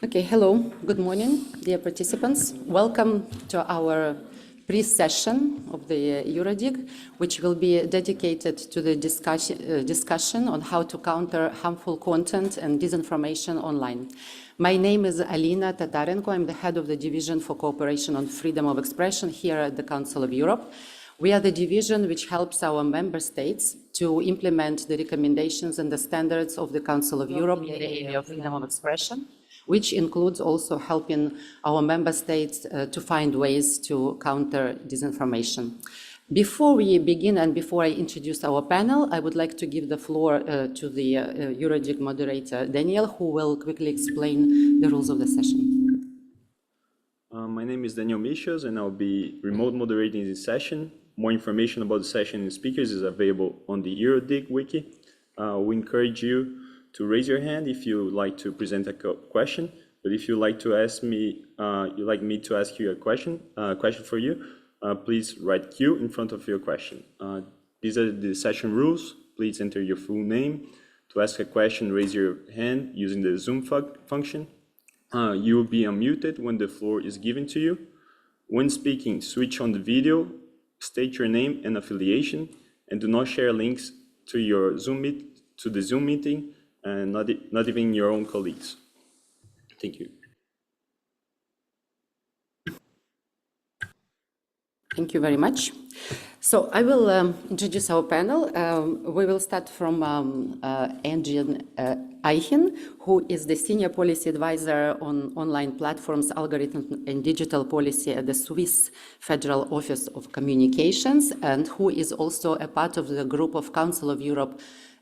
Okay, hello, good morning, dear participants. Welcome to our pre-session of the EuroDIG, which will be dedicated to the discussion on how to counter harmful content and disinformation online. My name is Alina Tatarenko. I'm the head of the Division for Cooperation on Freedom of Expression here at the Council of Europe. We are the division which helps our member states to implement the recommendations and the standards of the Council of Europe in the area of freedom of expression, which includes also helping our member states to find ways to counter disinformation. Before we begin and before I introduce our panel, I would like to give the floor to the EuroDIG moderator, Daniel, who will quickly explain the rules of the session. My name is Daniel Michels, and I'll be remote moderating this session. More information about the session and speakers is available on the EuroDIG wiki. We encourage you to raise your hand if you like to present a question. But if you like to ask me, to ask you a question for you, please write Q in front of your question. These are the session rules. Please enter your full name. To ask a question, raise your hand using the Zoom function. You will be unmuted when the floor is given to you. When speaking, switch on the video, state your name and affiliation, and do not share links to your the Zoom meeting, and not even your own colleagues. Thank you. Thank you very much. So I will introduce our panel. We will start from Engin Ayhin, who is the Senior Policy Advisor on Online Platforms, Algorithms and Digital Policy at the Swiss Federal Office of Communications, and who is also a part of the group of Council of Europe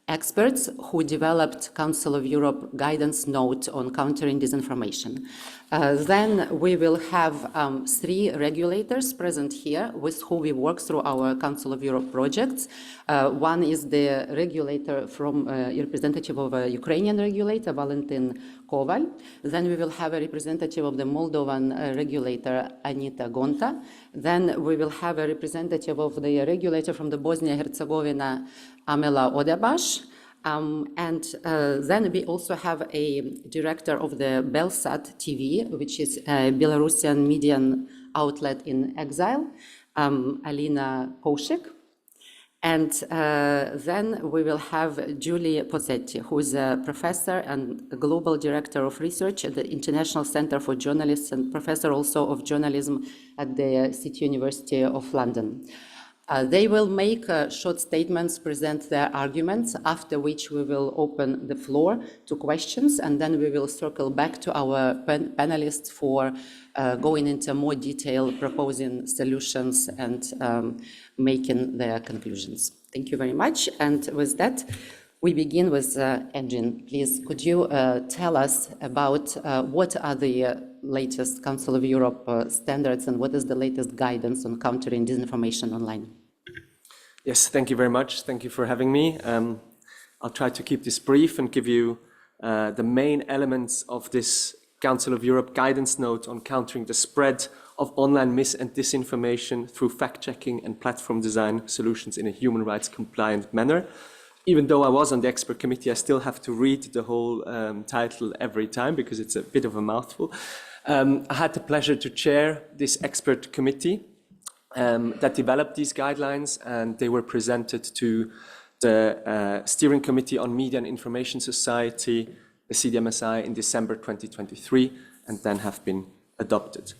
experts who developed Council of Europe guidance note on countering disinformation. Then we will have 3 regulators present here with who we work through our Council of Europe projects. One is the regulator from representative of a Ukrainian regulator, Valentin Koval. Then we will have a representative of the Moldovan regulator, Anita Gonta. Then we will have a representative of the regulator from the Bosnia-Herzegovina, Amela Odebash. Then we also have a director of the Belsat TV, which is a Belarusian media outlet in exile, Alina Koshik. And then we will have Julie Pozzetti, who is a professor and a global director of research at the International Center for Journalists and professor also of journalism at the City University of London. They will make short statements, present their arguments, after which we will open the floor to questions, and then we will circle back to our panelists for going into more detail, proposing solutions, and making their conclusions. Thank you very much. And with that, we begin with Engin. Please, could you tell us about what are the latest Council of Europe standards and what is the latest guidance on countering disinformation online? Yes, thank you very much. Thank you for having me. I'll try to keep this brief and give you the main elements of this Council of Europe guidance note on countering the spread of online mis- and disinformation through fact-checking and platform design solutions in a human rights compliant manner. Even though I was on the expert committee, I still have to read the whole title every time because it's a bit of a mouthful. I had the pleasure to chair this expert committee that developed these guidelines, and they were presented to the Steering Committee on Media and Information Society, the CDMSI, in December 2023, and then have been adopted.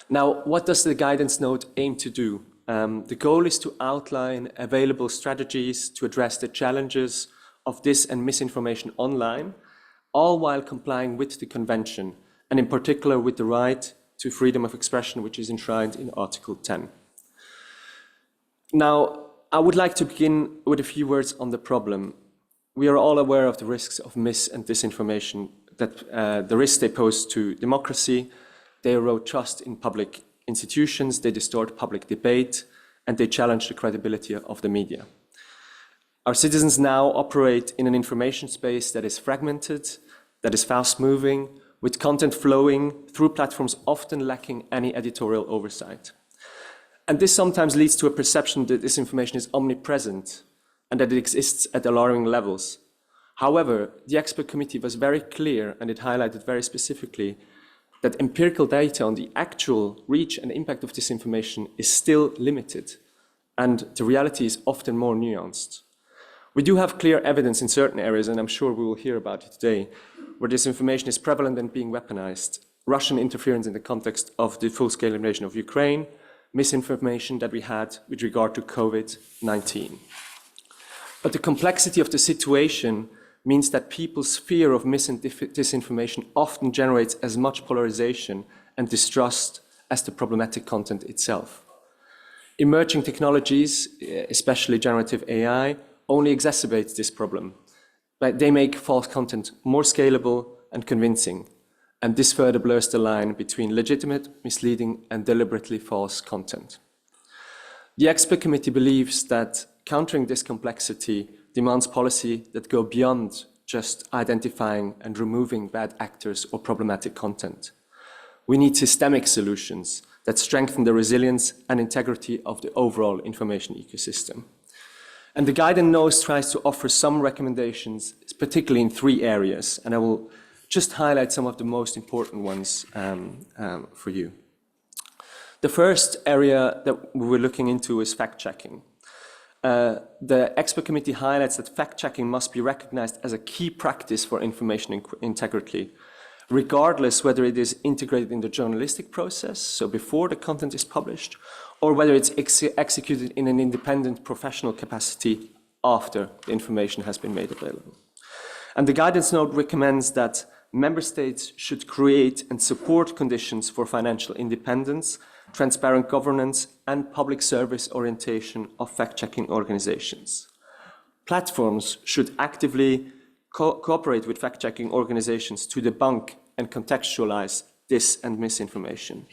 Now, what does the guidance note aim to do? The goal is to outline available strategies to address the challenges of dis- and misinformation online, all while complying with the Convention, and in particular with the right to freedom of expression, which is enshrined in Article 10. Now, I would like to begin with a few words on the problem. We are all aware of the risks of mis- and disinformation, that the risks they pose to democracy. They erode trust in public institutions, they distort public debate, and they challenge the credibility of the media. Our citizens now operate in an information space that is fragmented, that is fast-moving, with content flowing through platforms often lacking any editorial oversight. And this sometimes leads to a perception that disinformation is omnipresent and that it exists at alarming levels. However, the expert committee was very clear, and it highlighted very specifically that empirical data on the actual reach and impact of disinformation is still limited, and the reality is often more nuanced. We do have clear evidence in certain areas, and I'm sure we will hear about it today, where disinformation is prevalent and being weaponized. Russian interference in the context of the full-scale invasion of Ukraine, misinformation that we had with regard to COVID-19. But the complexity of the situation means that people's fear of disinformation often generates as much polarization and distrust as the problematic content itself. Emerging technologies, especially generative AI, only exacerbates this problem, but they make false content more scalable and convincing, and this further blurs the line between legitimate, misleading, and deliberately false content. The expert committee believes that countering this complexity demands policy that go beyond just identifying and removing bad actors or problematic content. We need systemic solutions that strengthen the resilience and integrity of the overall information ecosystem. And the guidance note tries to offer some recommendations, particularly in 3 areas, and I will just highlight some of the most important ones for you. The first area that we're looking into is fact-checking. The expert committee highlights that fact-checking must be recognized as a key practice for information integrity, regardless whether it is integrated in the journalistic process, so before the content is published, or whether it's executed in an independent professional capacity after the information has been made available. And the guidance note recommends that member states should create and support conditions for financial independence, transparent governance, and public service orientation of fact-checking organizations. Platforms should actively cooperate with fact-checking organizations to debunk and contextualize dis- and misinformation.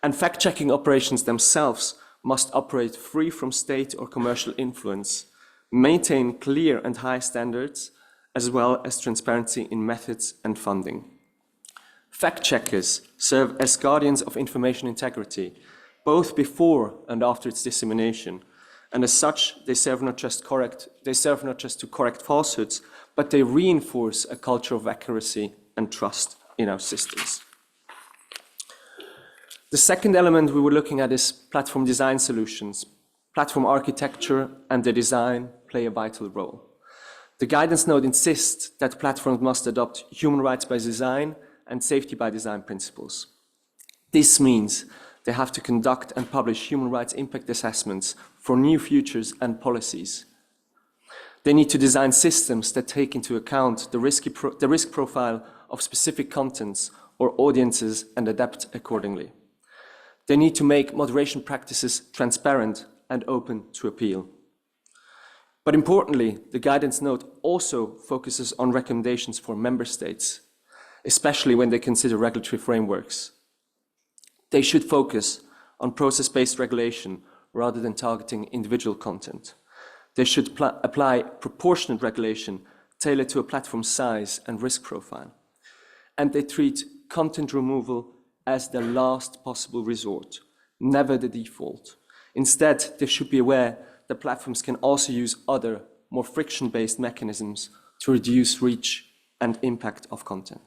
And fact-checking operations themselves must operate free from state or commercial influence, maintain clear and high standards, as well as transparency in methods and funding. Fact-checkers serve as guardians of information integrity, both before and after its dissemination, and as such, they serve not just to correct falsehoods, but they reinforce a culture of accuracy and trust in our systems. The second element we were looking at is platform design solutions. Platform architecture and the design play a vital role. The guidance note insists that platforms must adopt human rights by design and safety by design principles. This means they have to conduct and publish human rights impact assessments for new features and policies. They need to design systems that take into account the risk profile of specific contents or audiences and adapt accordingly. They need to make moderation practices transparent and open to appeal. But importantly, the guidance note also focuses on recommendations for member states, especially when they consider regulatory frameworks. They should focus on process-based regulation rather than targeting individual content. They should apply proportionate regulation tailored to a platform's size and risk profile. And they treat content removal as the last possible resort, never the default. Instead, they should be aware that platforms can also use other, more friction-based mechanisms to reduce reach and impact of content.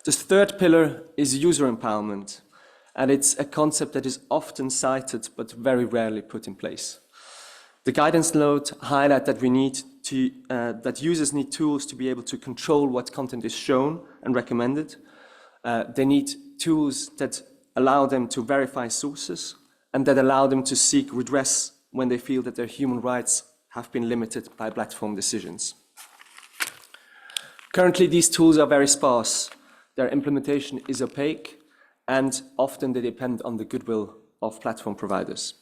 The third pillar is user empowerment, and it's a concept that is often cited but very rarely put in place. The guidance note highlights that that users need tools to be able to control what content is shown and recommended. They need tools that allow them to verify sources and that allow them to seek redress when they feel that their human rights have been limited by platform decisions. Currently, these tools are very sparse. Their implementation is opaque, and often they depend on the goodwill of platform providers.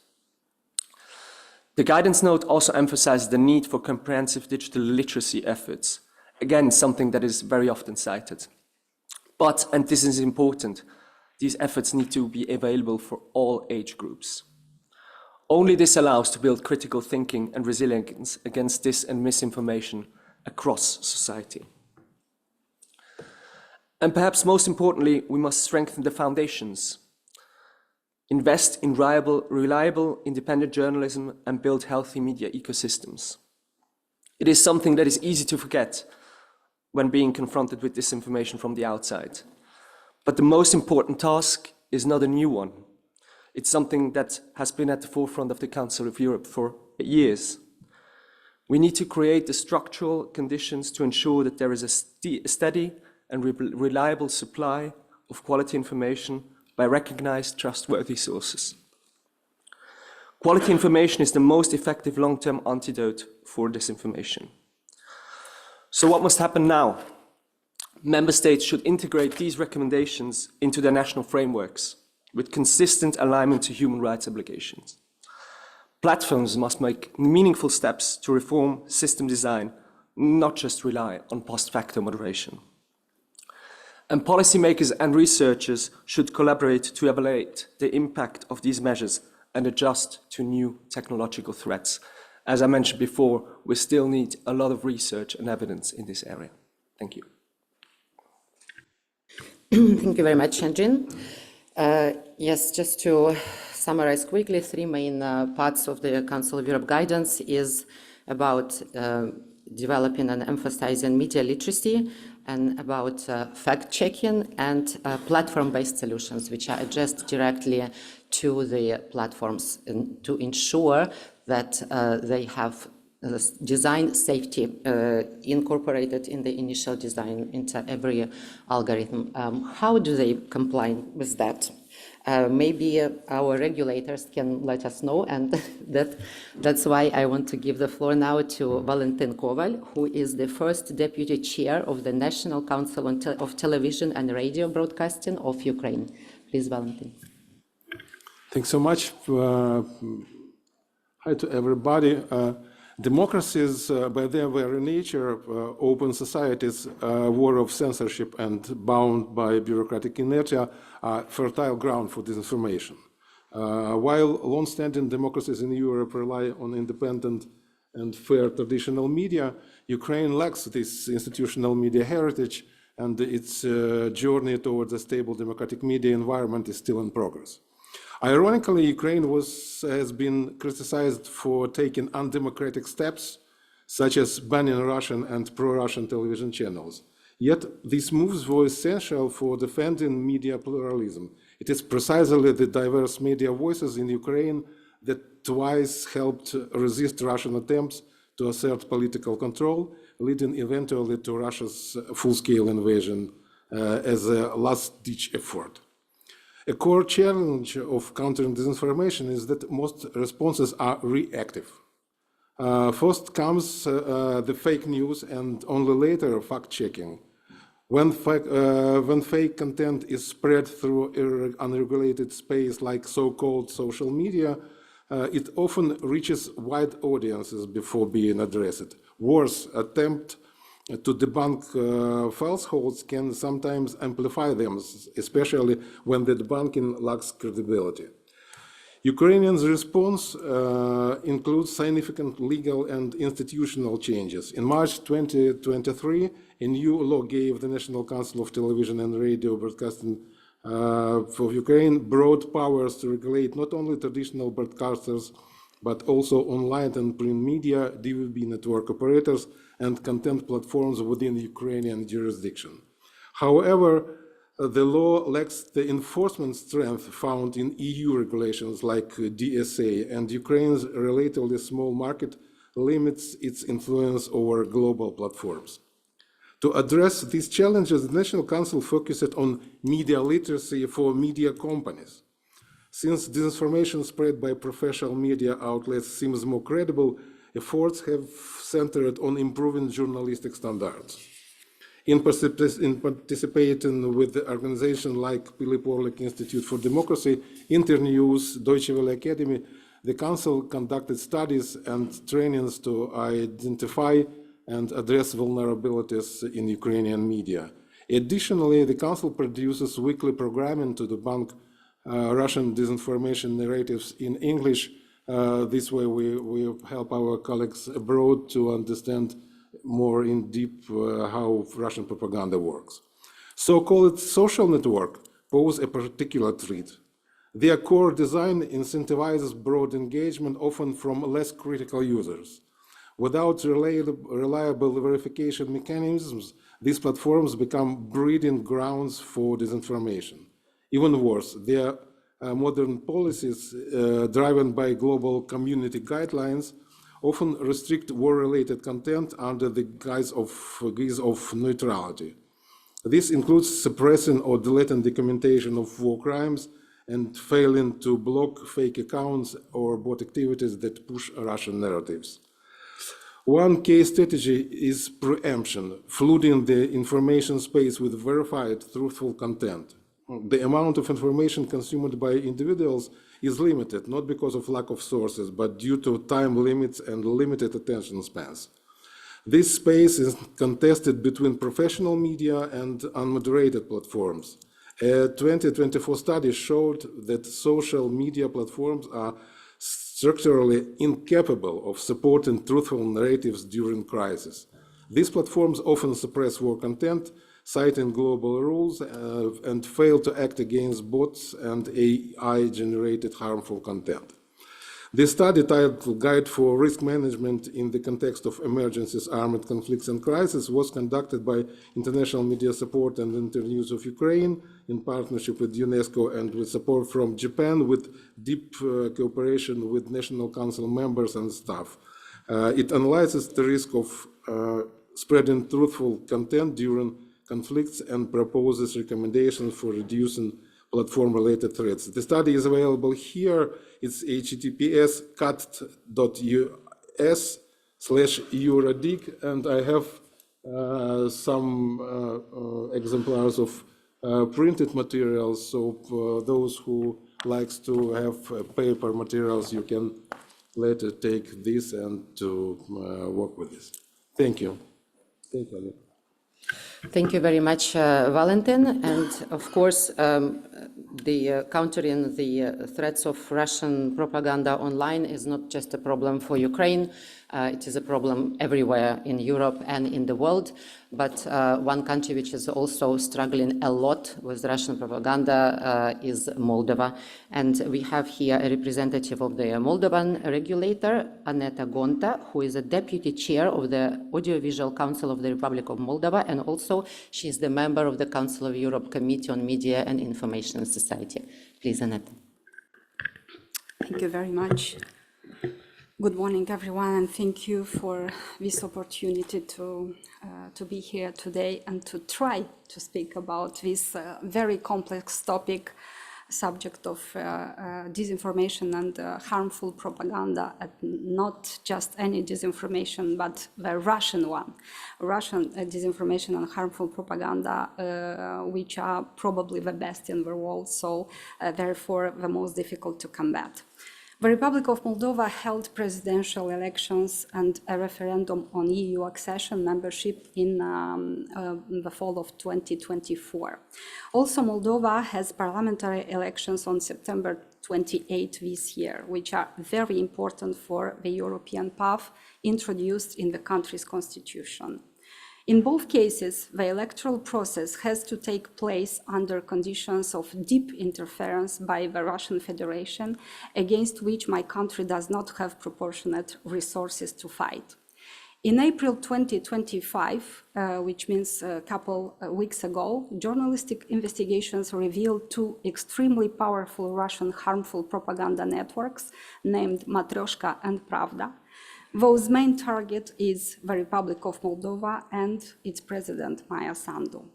The guidance note also emphasizes the need for comprehensive digital literacy efforts, again, something that is very often cited. But, and this is important, these efforts need to be available for all age groups. Only this allows to build critical thinking and resilience against dis- and misinformation across society. And perhaps most importantly, we must strengthen the foundations, invest in reliable, independent journalism, and build healthy media ecosystems. It is something that is easy to forget when being confronted with disinformation from the outside. But the most important task is not a new one. It's something that has been at the forefront of the Council of Europe for years. We need to create the structural conditions to ensure that there is a steady and reliable supply of quality information by recognized, trustworthy sources. Quality information is the most effective long-term antidote for disinformation. So what must happen now? Member states should integrate these recommendations into their national frameworks with consistent alignment to human rights obligations. Platforms must make meaningful steps to reform system design, not just rely on post-facto moderation. And policymakers and researchers should collaborate to evaluate the impact of these measures and adjust to new technological threats. As I mentioned before, we still need a lot of research and evidence in this area. Thank you. Thank you very much, Anjin. Yes, just to summarize quickly, three main parts of the Council of Europe guidance is about developing and emphasizing media literacy, and about fact-checking and platform-based solutions, which are addressed directly to the platforms to ensure that they have design safety incorporated in the initial design into every algorithm. How do they comply with that? Maybe our regulators can let us know, and that's why I want to give the floor now to Valentin Koval, who is the first deputy chair of the National Council of Television and Radio Broadcasting of Ukraine. Please, Valentin. Thanks so much. Hi to everybody. Democracies, by their very nature, open societies, war of censorship and bound by bureaucratic inertia, are fertile ground for disinformation. While long-standing democracies in Europe rely on independent and fair traditional media, Ukraine lacks this institutional media heritage, and its journey towards a stable democratic media environment is still in progress. Ironically, Ukraine has been criticized for taking undemocratic steps, such as banning Russian and pro-Russian television channels. Yet, these moves were essential for defending media pluralism. It is precisely the diverse media voices in Ukraine that twice helped resist Russian attempts to assert political control, leading eventually to Russia's full-scale invasion as a last-ditch effort. A core challenge of countering disinformation is that most responses are reactive. First comes the fake news, and only later fact-checking. When fake content is spread through unregulated space like so-called social media, it often reaches wide audiences before being addressed. Worse, attempt to debunk falsehoods can sometimes amplify them, especially when the debunking lacks credibility. Ukrainians' response includes significant legal and institutional changes. In March 2023, a new law gave the National Council of Television and Radio Broadcasting for Ukraine broad powers to regulate not only traditional broadcasters, but also online and print media, DVB network operators, and content platforms within Ukrainian jurisdiction. However, the law lacks the enforcement strength found in EU regulations like DSA, and Ukraine's relatively small market limits its influence over global platforms. To address these challenges, the National Council focused on media literacy for media companies. Since disinformation spread by professional media outlets seems more credible, efforts have centered on improving journalistic standards. In participating with the organization like Philip Orlik Institute for Democracy, Internews, Deutsche Welle Academy, the Council conducted studies and trainings to identify and address vulnerabilities in Ukrainian media. Additionally, the Council produces weekly programming to debunk Russian disinformation narratives in English. This way we help our colleagues abroad to understand more in deep how Russian propaganda works. So-called social network pose a particular threat. Their core design incentivizes broad engagement, often from less critical users. Without reliable verification mechanisms, these platforms become breeding grounds for disinformation. Even worse, their modern policies, driven by global community guidelines, often restrict war-related content under the guise of neutrality. This includes suppressing or deleting documentation of war crimes and failing to block fake accounts or bot activities that push Russian narratives. One key strategy is preemption, flooding the information space with verified, truthful content. The amount of information consumed by individuals is limited, not because of lack of sources, but due to time limits and limited attention spans. This space is contested between professional media and unmoderated platforms. A 2024 study showed that social media platforms are structurally incapable of supporting truthful narratives during crisis. These platforms often suppress war content, citing global rules, and fail to act against bots and AI-generated harmful content. The study, titled Guide for Risk Management in the Context of Emergencies, Armed Conflicts and Crisis, was conducted by International Media Support and Internews of Ukraine in partnership with UNESCO and with support from Japan, with deep cooperation with National Council members and staff. It analyzes the risk of spreading truthful content during conflicts and proposes recommendations for reducing platform-related threats. The study is available here. It's https://cat.us/EuroDIG, and I have some exemplars of printed materials. So for those who likes to have paper materials, you can later take this and to work with this. Thank you. Thank you. Thank you very much, Valentin. And of course, the countering the threats of Russian propaganda online is not just a problem for Ukraine. It is a problem everywhere in Europe and in the world. But one country which is also struggling a lot with Russian propaganda is Moldova. And we have here a representative of the Moldovan regulator, Aneta Gonta, who is a deputy chair of the Audiovisual Council of the Republic of Moldova. And also she is the member of the Council of Europe Committee on Media and Information Society. Please, Aneta. Thank you very much. Good morning, everyone, and thank you for this opportunity to be here today and to try to speak about this very complex topic, subject of disinformation and harmful propaganda, and not just any disinformation, but the Russian one. Russian disinformation and harmful propaganda, which are probably the best in the world, so therefore the most difficult to combat. The Republic of Moldova held presidential elections and a referendum on EU accession membership in the fall of 2024. Also, Moldova has parliamentary elections on September 28 this year, which are very important for the European path introduced in the country's constitution. In both cases, the electoral process has to take place under conditions of deep interference by the Russian Federation, against which my country does not have proportionate resources to fight. In April 2025, which means a couple weeks ago, journalistic investigations revealed two extremely powerful Russian harmful propaganda networks named Matryoshka and Pravda. Those main target is the Republic of Moldova and its president, Maia Sandu.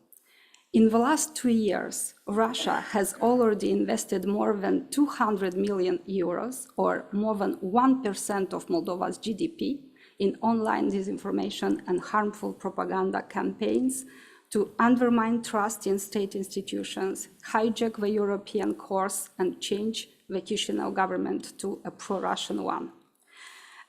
In the last 2 years, Russia has already invested more than 200 million euros, or more than 1% of Moldova's GDP, in online disinformation and harmful propaganda campaigns to undermine trust in state institutions, hijack the European course, and change the Chisinau government to a pro-Russian one.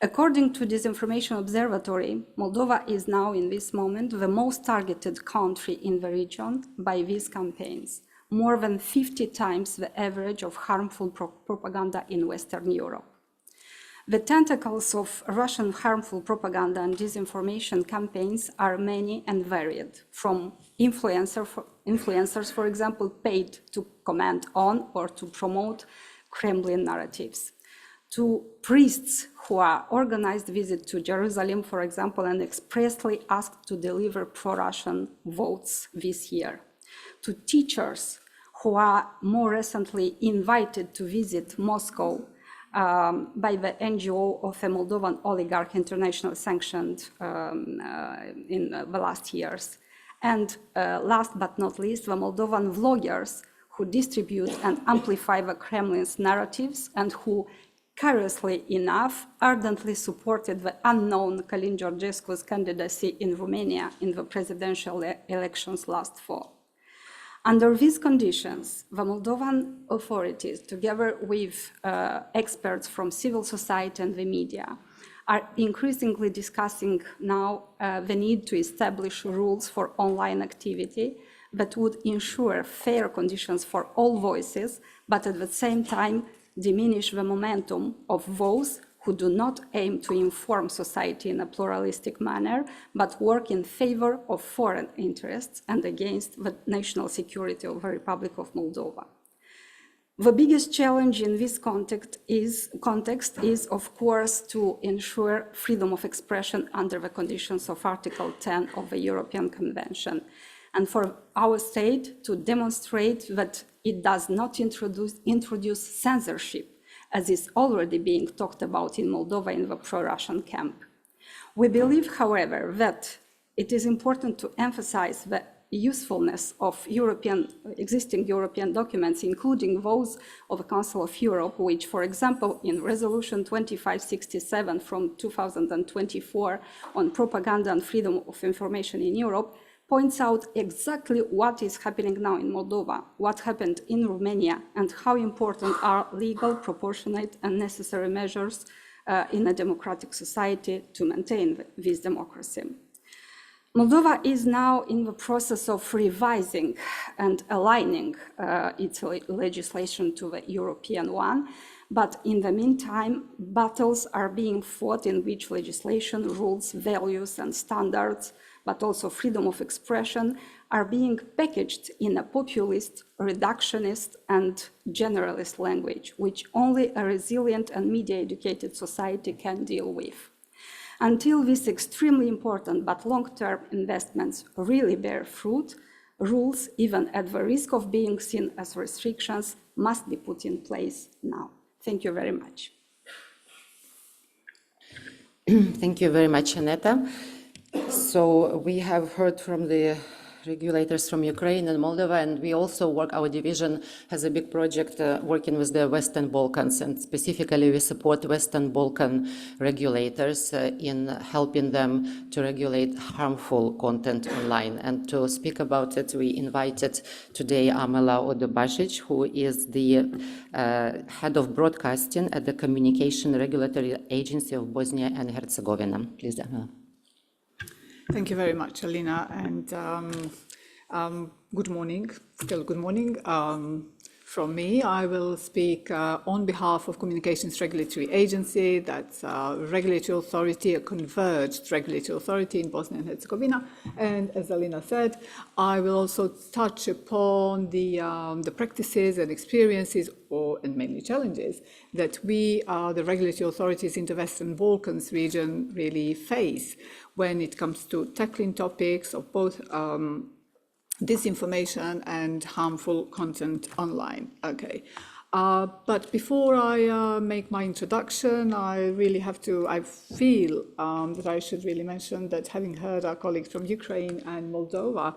According to Disinformation Observatory, Moldova is now in this moment the most targeted country in the region by these campaigns, more than 50 times the average of harmful propaganda in Western Europe. The tentacles of Russian harmful propaganda and disinformation campaigns are many and varied, from influencers, for example, paid to comment on or to promote Kremlin narratives, to priests who are organized visit to Jerusalem, for example, and expressly asked to deliver pro-Russian votes this year, to teachers who are more recently invited to visit Moscow by the NGO of a Moldovan oligarch internationally sanctioned in the last years. And last but not least, the Moldovan vloggers who distribute and amplify the Kremlin's narratives and who, curiously enough, ardently supported the unknown Călin Georgescu's candidacy in Romania in the presidential elections last fall. Under these conditions, the Moldovan authorities, together with experts from civil society and the media, are increasingly discussing now the need to establish rules for online activity that would ensure fair conditions for all voices, but at the same time diminish the momentum of those who do not aim to inform society in a pluralistic manner, but work in favor of foreign interests and against the national security of the Republic of Moldova. The biggest challenge in this context is, of course, to ensure freedom of expression under the conditions of Article 10 of the European Convention, and for our state to demonstrate that it does not introduce censorship, as is already being talked about in Moldova in the pro-Russian camp. We believe, however, that it is important to emphasize the usefulness of existing European documents, including those of the Council of Europe, which, for example, in Resolution 2567 from 2024 on propaganda and freedom of information in Europe, points out exactly what is happening now in Moldova, what happened in Romania, and how important are legal, proportionate, and necessary measures in a democratic society to maintain this democracy. Moldova is now in the process of revising and aligning its legislation to the European one, but in the meantime, battles are being fought in which legislation, rules, values, and standards, but also freedom of expression, are being packaged in a populist, reductionist, and generalist language, which only a resilient and media-educated society can deal with. Until these extremely important but long-term investments really bear fruit, rules, even at the risk of being seen as restrictions, must be put in place now. Thank you very much. Thank you very much, Aneta. So we have heard from the regulators from Ukraine and Moldova, and we also work, our division has a big project working with the Western Balkans, and specifically we support Western Balkan regulators in helping them to regulate harmful content online. And to speak about it, we invited today Amela Odobašić, who is the head of broadcasting at the Communication Regulatory Agency of Bosnia and Herzegovina. Please, Amela. Thank you very much, Alina, and good morning, still good morning. From me, I will speak on behalf of Communications Regulatory Agency, that's a regulatory authority, a converged regulatory authority in Bosnia and Herzegovina. And as Alina said, I will also touch upon the practices and experiences, and mainly challenges, that we, the regulatory authorities in the Western Balkans region, really face when it comes to tackling topics of both disinformation and harmful content online. Okay. But before I make my introduction, I feel that I should really mention that, having heard our colleagues from Ukraine and Moldova,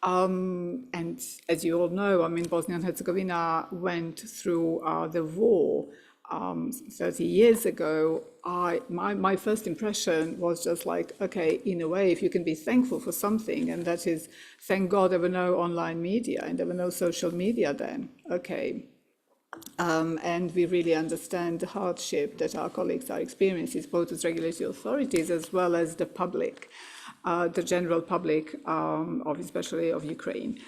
and as you all know, I mean, Bosnia and Herzegovina went through the war 30 years ago. My first impression was just like, okay, in a way, if you can be thankful for something, and that is, thank God there were no online media and there were no social media then, okay. And we really understand the hardship that our colleagues are experiencing, both as regulatory authorities as well as the public, the general public, especially of Ukraine.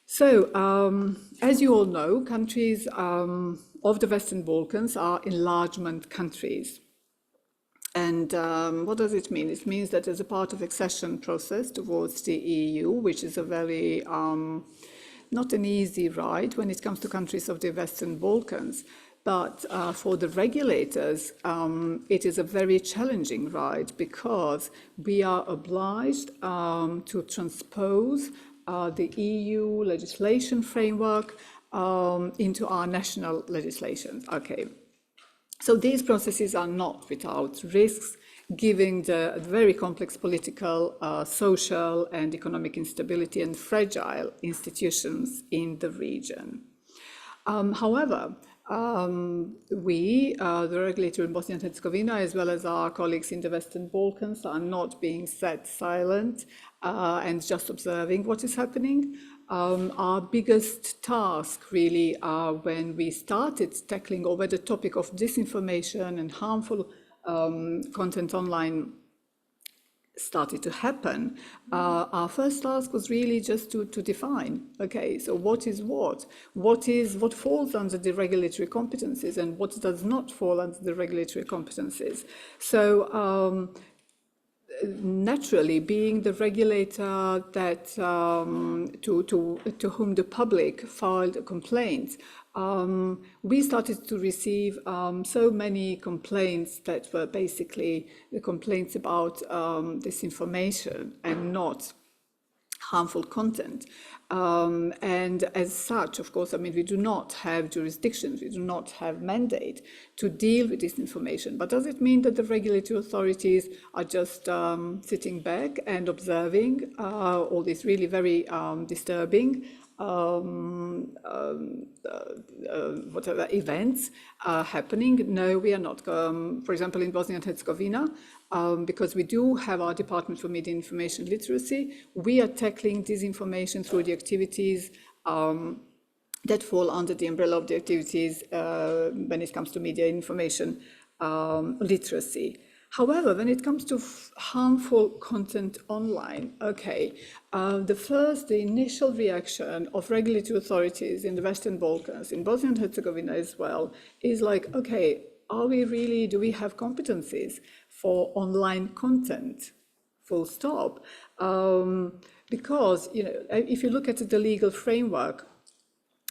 So, as you all know, countries of the Western Balkans are enlargement countries. And what does it mean? It means that as a part of accession process towards the EU, which is a very, not an easy ride when it comes to countries of the Western Balkans, But for the regulators, it is a very challenging ride because we are obliged to transpose the EU legislation framework into our national legislation. Okay. So these processes are not without risks, given the very complex political, social, and economic instability and fragile institutions in the region. However, we, the regulator in Bosnia and Herzegovina, as well as our colleagues in the Western Balkans, are not being sat silent and just observing what is happening. Our biggest task really when we started tackling over the topic of disinformation and harmful content online started to happen, our first task was really just to define, okay, so what is what falls under the regulatory competencies and what does not fall under the regulatory competencies. So naturally, being the regulator that to whom the public filed complaints, we started to receive so many complaints that were basically the complaints about disinformation and not harmful content. And as such, of course, I mean, we do not have jurisdictions, we do not have mandate to deal with this information. But does it mean that the regulatory authorities are just sitting back and observing all these really very disturbing whatever events are happening? No, we are not. For example, in Bosnia and Herzegovina, because we do have our Department for Media Information Literacy, we are tackling disinformation through the activities that fall under the umbrella of the activities when it comes to media information literacy. However, when it comes to harmful content online, okay, the initial reaction of regulatory authorities in the Western Balkans, in Bosnia and Herzegovina as well, is like, okay, do we have competencies for online content? Full stop. Because, you know, if you look at the legal framework,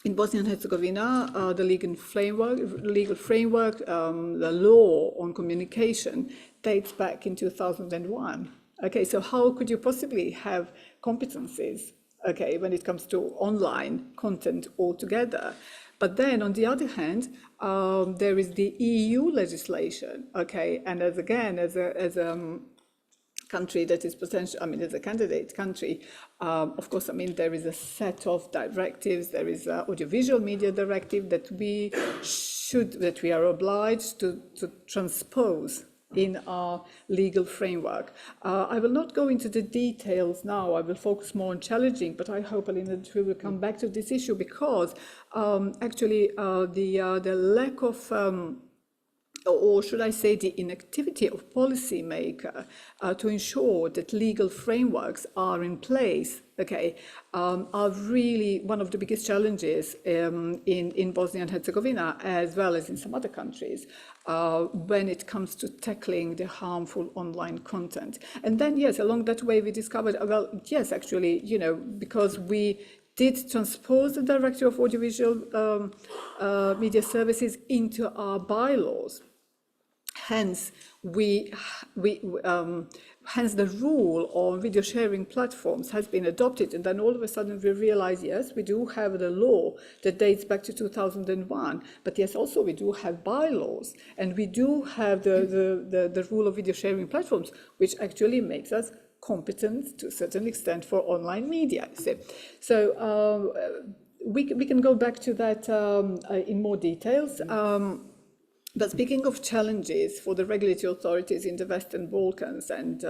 in Bosnia and Herzegovina, the legal framework, the law on communication dates back in 2001. Okay, so how could you possibly have competencies, okay, when it comes to online content altogether? But then, on the other hand, there is the EU legislation, okay, and as a country that is potential, I mean, as a candidate country, of course, I mean, there is a set of directives. There is an audiovisual media directive that we are obliged to transpose in our legal framework. I will not go into the details now. I will focus more on challenging, but I hope, Alina, that we will come back to this issue because actually the lack of or should I say the inactivity of policymakers to ensure that legal frameworks are in place, okay, are really one of the biggest challenges in Bosnia and Herzegovina, as well as in some other countries, when it comes to tackling the harmful online content. And then, yes, along that way we discovered, well, yes, actually, you know, because we did transpose the Directive of Audiovisual Media Services into our bylaws. Hence, hence the rule on video sharing platforms has been adopted, and then all of a sudden we realize, yes, we do have the law that dates back to 2001, but yes, also we do have bylaws, and we do have the rule of video sharing platforms, which actually makes us competent to a certain extent for online media. So we can go back to that in more details. But speaking of challenges for the regulatory authorities in the Western Balkans, and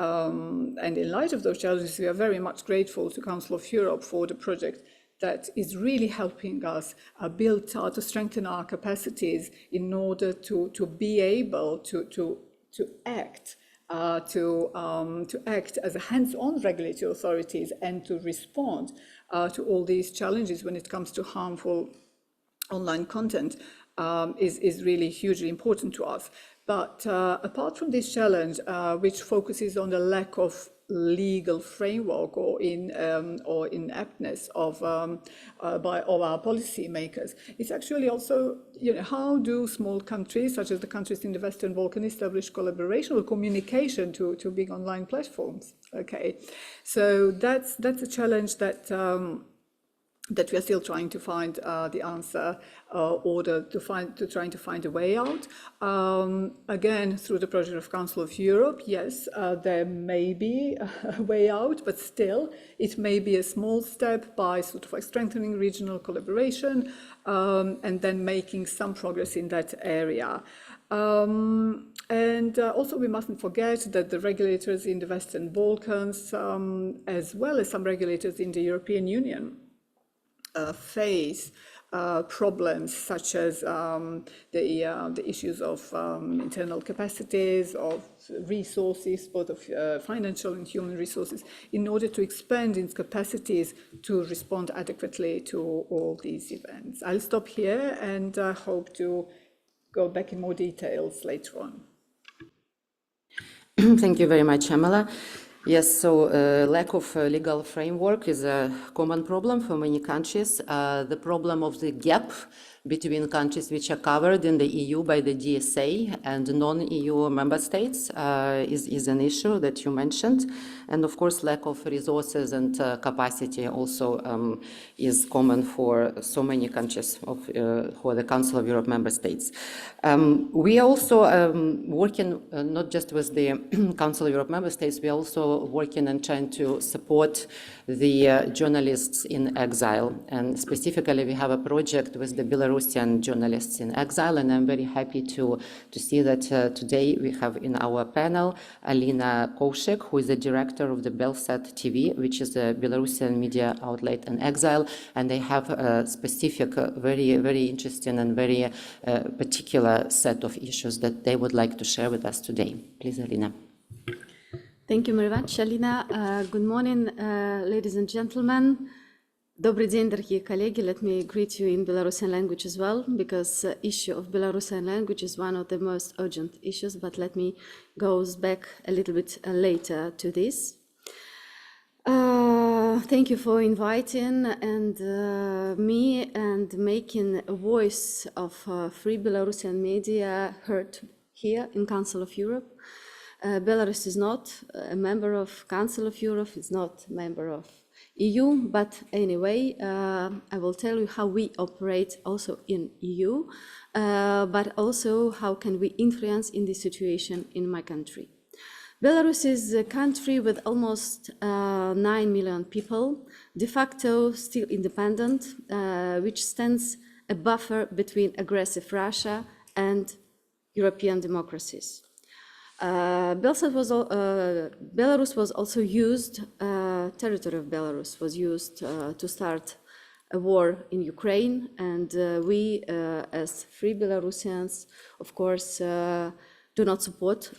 in light of those challenges, we are very much grateful to Council of Europe for the project that is really helping us to strengthen our capacities in order to be able to act. To act as a hands-on regulatory authorities and to respond to all these challenges when it comes to harmful online content is really hugely important to us. But apart from this challenge, which focuses on the lack of legal framework or inaptness of our policymakers, it's actually also, how do small countries, such as the countries in the Western Balkans, establish collaboration or communication to big online platforms? Okay, so that's a challenge that we are still trying to find the answer or trying to find a way out. Again, through the project of Council of Europe, yes, there may be a way out, but still, it may be a small step by sort of like strengthening regional collaboration and then making some progress in that area. And also we mustn't forget that the regulators in the Western Balkans, as well as some regulators in the European Union, face problems such as the issues of internal capacities, of resources, both of financial and human resources, in order to expand its capacities to respond adequately to all these events. I'll stop here and hope to go back in more details later on. Thank you very much, Amela. Yes, so lack of legal framework is a common problem for many countries. The problem of the gap between countries which are covered in the EU by the DSA and non-EU member states is an issue that you mentioned. And of course, lack of resources and capacity also is common for so many countries for the Council of Europe member states. We are also working not just with the Council of Europe member states, we are also working and trying to support the journalists in exile. And specifically, we have a project with the Belarusian journalists in exile, and I'm very happy to see that today we have in our panel Alina Koushik, who is the director of the Belsat TV, which is a Belarusian media outlet in exile, and they have a specific, very, very interesting and very particular set of issues that they would like to share with us today. Please, Alina. Thank you very much, Alina. Good morning, ladies and gentlemen. Добрый день, дорогие коллеги. Let me greet you in Belarusian language as well, because issue of Belarusian language is one of the most urgent issues, but let me go back a little bit later to this. Thank you for inviting me and making a voice of free Belarusian media heard here in Council of Europe. Belarus is not a member of Council of Europe, it's not a member of EU, but anyway, I will tell you how we operate also in EU, but also how can we influence in this situation in my country. Belarus is a country with almost 9 million people, de facto still independent, which stands a buffer between aggressive Russia and European democracies. Belarus was also used, territory of Belarus was used to start a war in Ukraine, and we as free Belarusians, of course, do not support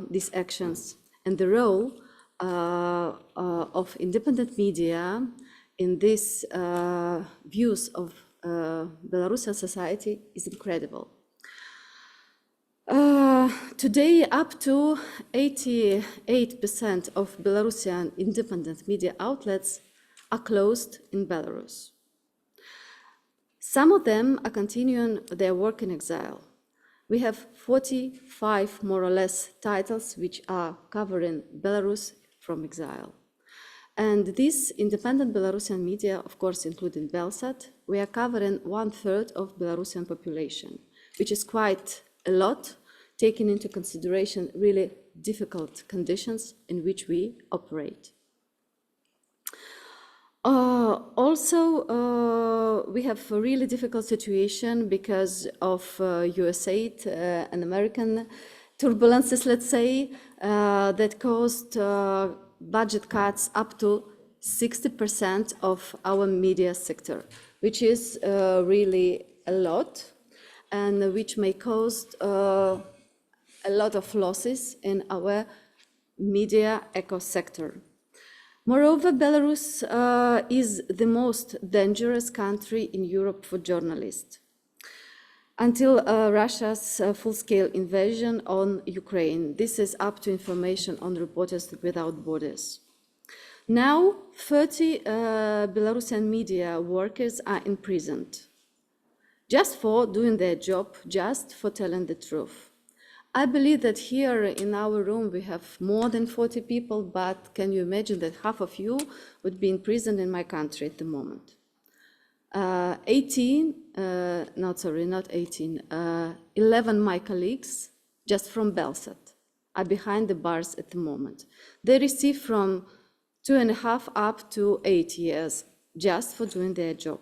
these actions. And the role of independent media in these views of Belarusian society is incredible. Today, up to 88% of Belarusian independent media outlets are closed in Belarus. Some of them are continuing their work in exile. We have 45 more or less titles which are covering Belarus from exile. And this independent Belarusian media, of course, including Belsat, we are covering 1/3 of Belarusian population, which is quite a lot, taking into consideration really difficult conditions in which we operate. We have a really difficult situation because of USAID and American turbulences, let's say, that caused budget cuts up to 60% of our media sector, which is really a lot, and which may cause a lot of losses in our media eco-sector. Moreover, Belarus is the most dangerous country in Europe for journalists. until Russia's full-scale invasion on Ukraine. This is up to information on Reporters Without Borders. Now, 30 Belarusian media workers are imprisoned just for doing their job, just for telling the truth. I believe that here in our room we have more than 40 people, but can you imagine that half of you would be imprisoned in my country at the moment? 11 my colleagues, just from Belsat, are behind the bars at the moment. They receive from 2.5 up to 8 years just for doing their job.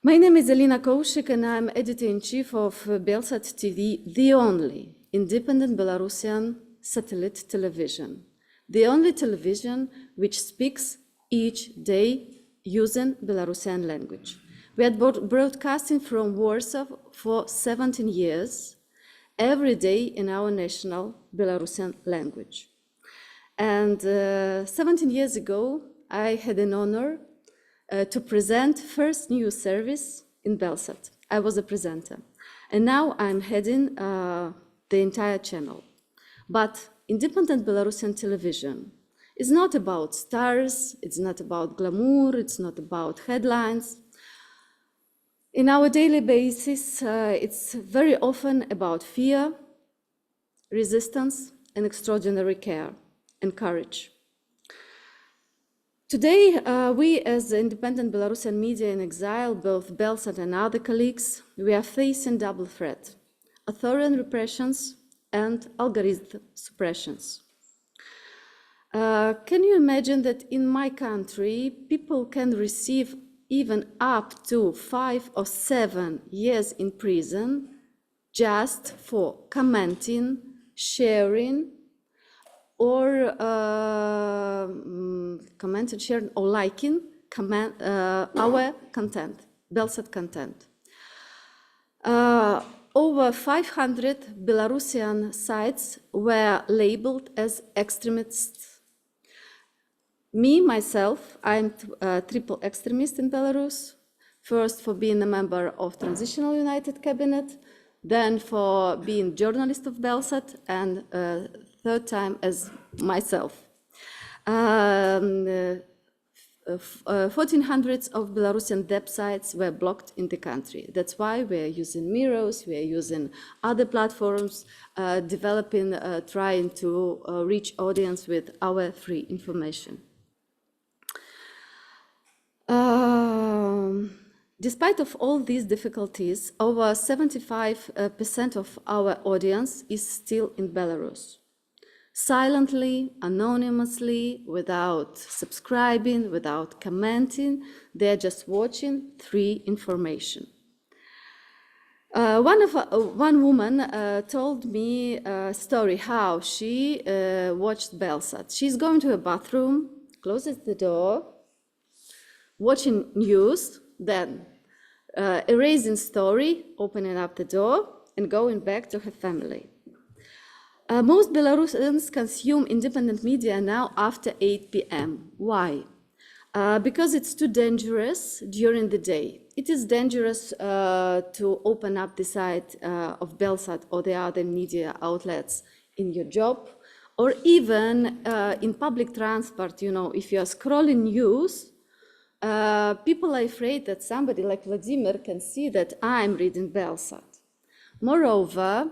My name is Alina Koushik, and I'm editor-in-chief of Belsat TV, the only independent Belarusian satellite television, the only television which speaks each day using Belarusian language. We are broadcasting from Warsaw for 17 years, every day in our national Belarusian language. And 17 years ago, I had an honor to present first news service in Belsat. I was a presenter. And now I'm heading the entire channel. But independent Belarusian television is not about stars, it's not about glamour, it's not about headlines. In our daily basis, it's very often about fear, resistance, and extraordinary care and courage. Today, we as independent Belarusian media in exile, both Belsat and other colleagues, we are facing double threat: authoritarian repressions and algorithm suppressions. Can you imagine that in my country, people can receive even up to 5 or 7 years in prison just for commenting, sharing, or commenting, sharing, or liking our content, Belsat content. Over 500 Belarusian sites were labeled as extremists. Me, myself, I'm a triple extremist in Belarus. First, for being a member of Transitional United Cabinet, then for being journalist of Belsat, and third time as myself. 1,400 of Belarusian websites were blocked in the country. That's why we are using Miros, we are using other platforms, developing, trying to reach audience with our free information. Despite of all these difficulties, over 75% of our audience is still in Belarus. Silently, anonymously, without subscribing, without commenting, they're just watching free information. One woman told me a story how she watched Belsat. She's going to a bathroom, closes the door, watching news, then erasing story, opening up the door, and going back to her family. Most Belarusians consume independent media now after 8 p.m. Why? Because it's too dangerous during the day. It is dangerous to open up the site of Belsat or the other media outlets in your job, or even in public transport. You know, if you are scrolling news, people are afraid that somebody like Vladimir can see that I'm reading Belsat. Moreover,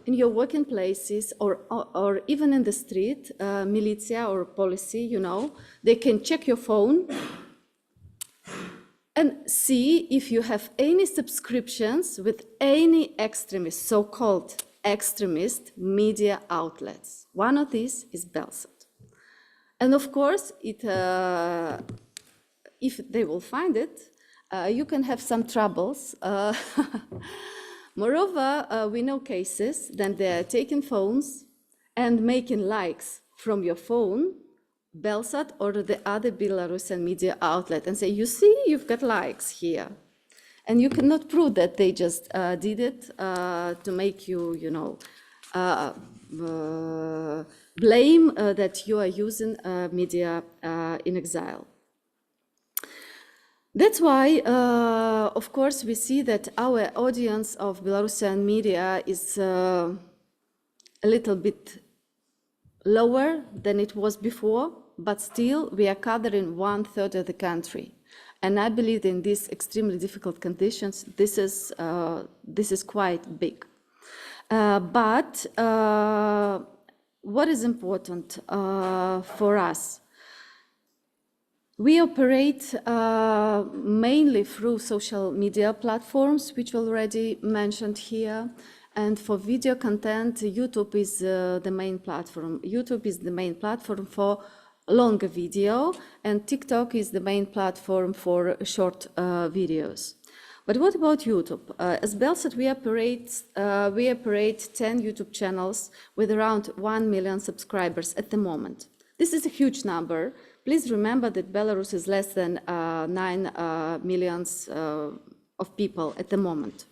in your working places or even in the street, militia or policy, you know, they can check your phone and see if you have any subscriptions with any extremist, so-called extremist media outlets. One of these is Belsat. And of course, if they will find it, you can have some troubles. Moreover, we know cases that they're taking phones and making likes from your phone, Belsat or the other Belarusian media outlet, and say, you see, you've got likes here. And you cannot prove that they just did it to make you, you know, blame that you are using media in exile. That's why, of course, we see that our audience of Belarusian media is a little bit lower than it was before, but still we are covering 1/3 of the country. And I believe in these extremely difficult conditions, this is quite big. But what is important for us? We operate mainly through social media platforms, which already mentioned here. And for video content, YouTube is the main platform. YouTube is the main platform for longer video, and TikTok is the main platform for short videos. But what about YouTube? As Belsat, we operate 10 YouTube channels with around 1 million subscribers at the moment. This is a huge number. Please remember that Belarus is less than 9 million of people at the moment.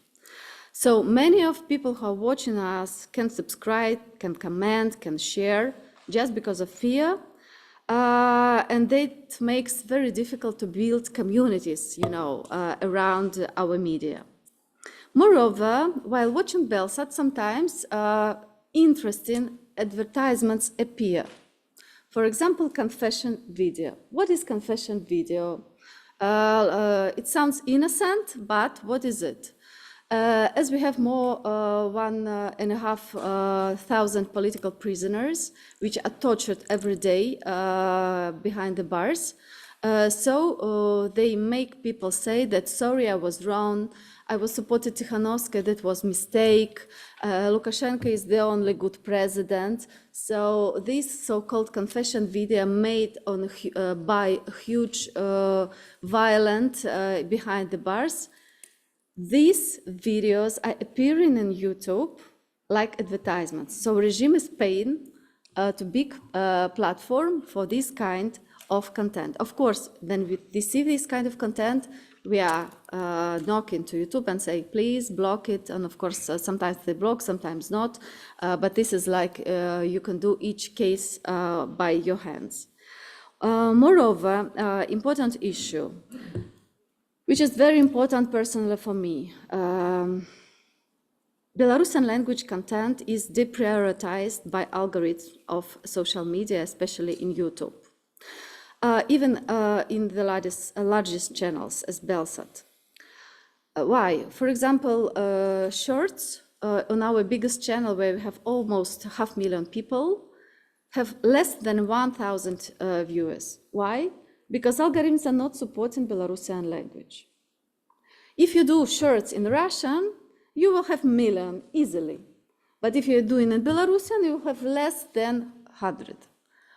So many of people who are watching us can subscribe, can comment, can share, just because of fear. And that makes it very difficult to build communities, around our media. Moreover, while watching Belsat, sometimes interesting advertisements appear. For example, confession video. What is confession video? It sounds innocent, but what is it? As we have more 1,500 political prisoners, which are tortured every day behind the bars, so they make people say that, sorry, I was wrong, I was supported Tikhanovskaya, that was mistake, Lukashenko is the only good president. So this so-called confession video made on by huge violent behind the bars, these videos are appearing on YouTube like advertisements. So regime is paying to big platform for this kind of content. Of course, when we see this kind of content, we are knocking to YouTube and say, please block it. And of course, sometimes they block, sometimes not. But this is like you can do each case by your hands. Moreover, important issue, which is very important personally for me. Belarusian language content is deprioritized by algorithms of social media, especially in YouTube. Even in the largest channels as Belsat. Why? For example, shorts on our biggest channel, where we have almost 500,000 people, have less than 1,000 viewers. Why? Because algorithms are not supporting Belarusian language. If you do shorts in Russian, you will have million easily. But if you're doing in Belarusian, you will have less than 100.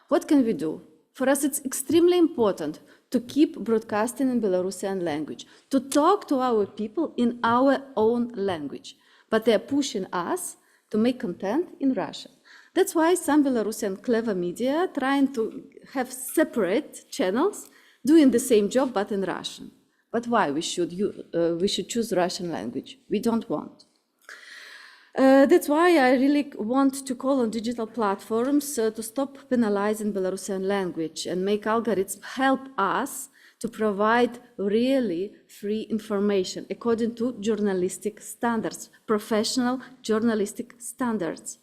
What can we do? For us, it's extremely important to keep broadcasting in Belarusian language, to talk to our people in our own language. But they're pushing us to make content in Russian. That's why some Belarusian clever media trying to have separate channels doing the same job but in Russian. But why we should choose Russian language? We don't want. That's why I really want to call on digital platforms to stop penalizing Belarusian language and make algorithms help us to provide really free information according to journalistic standards, professional journalistic standards.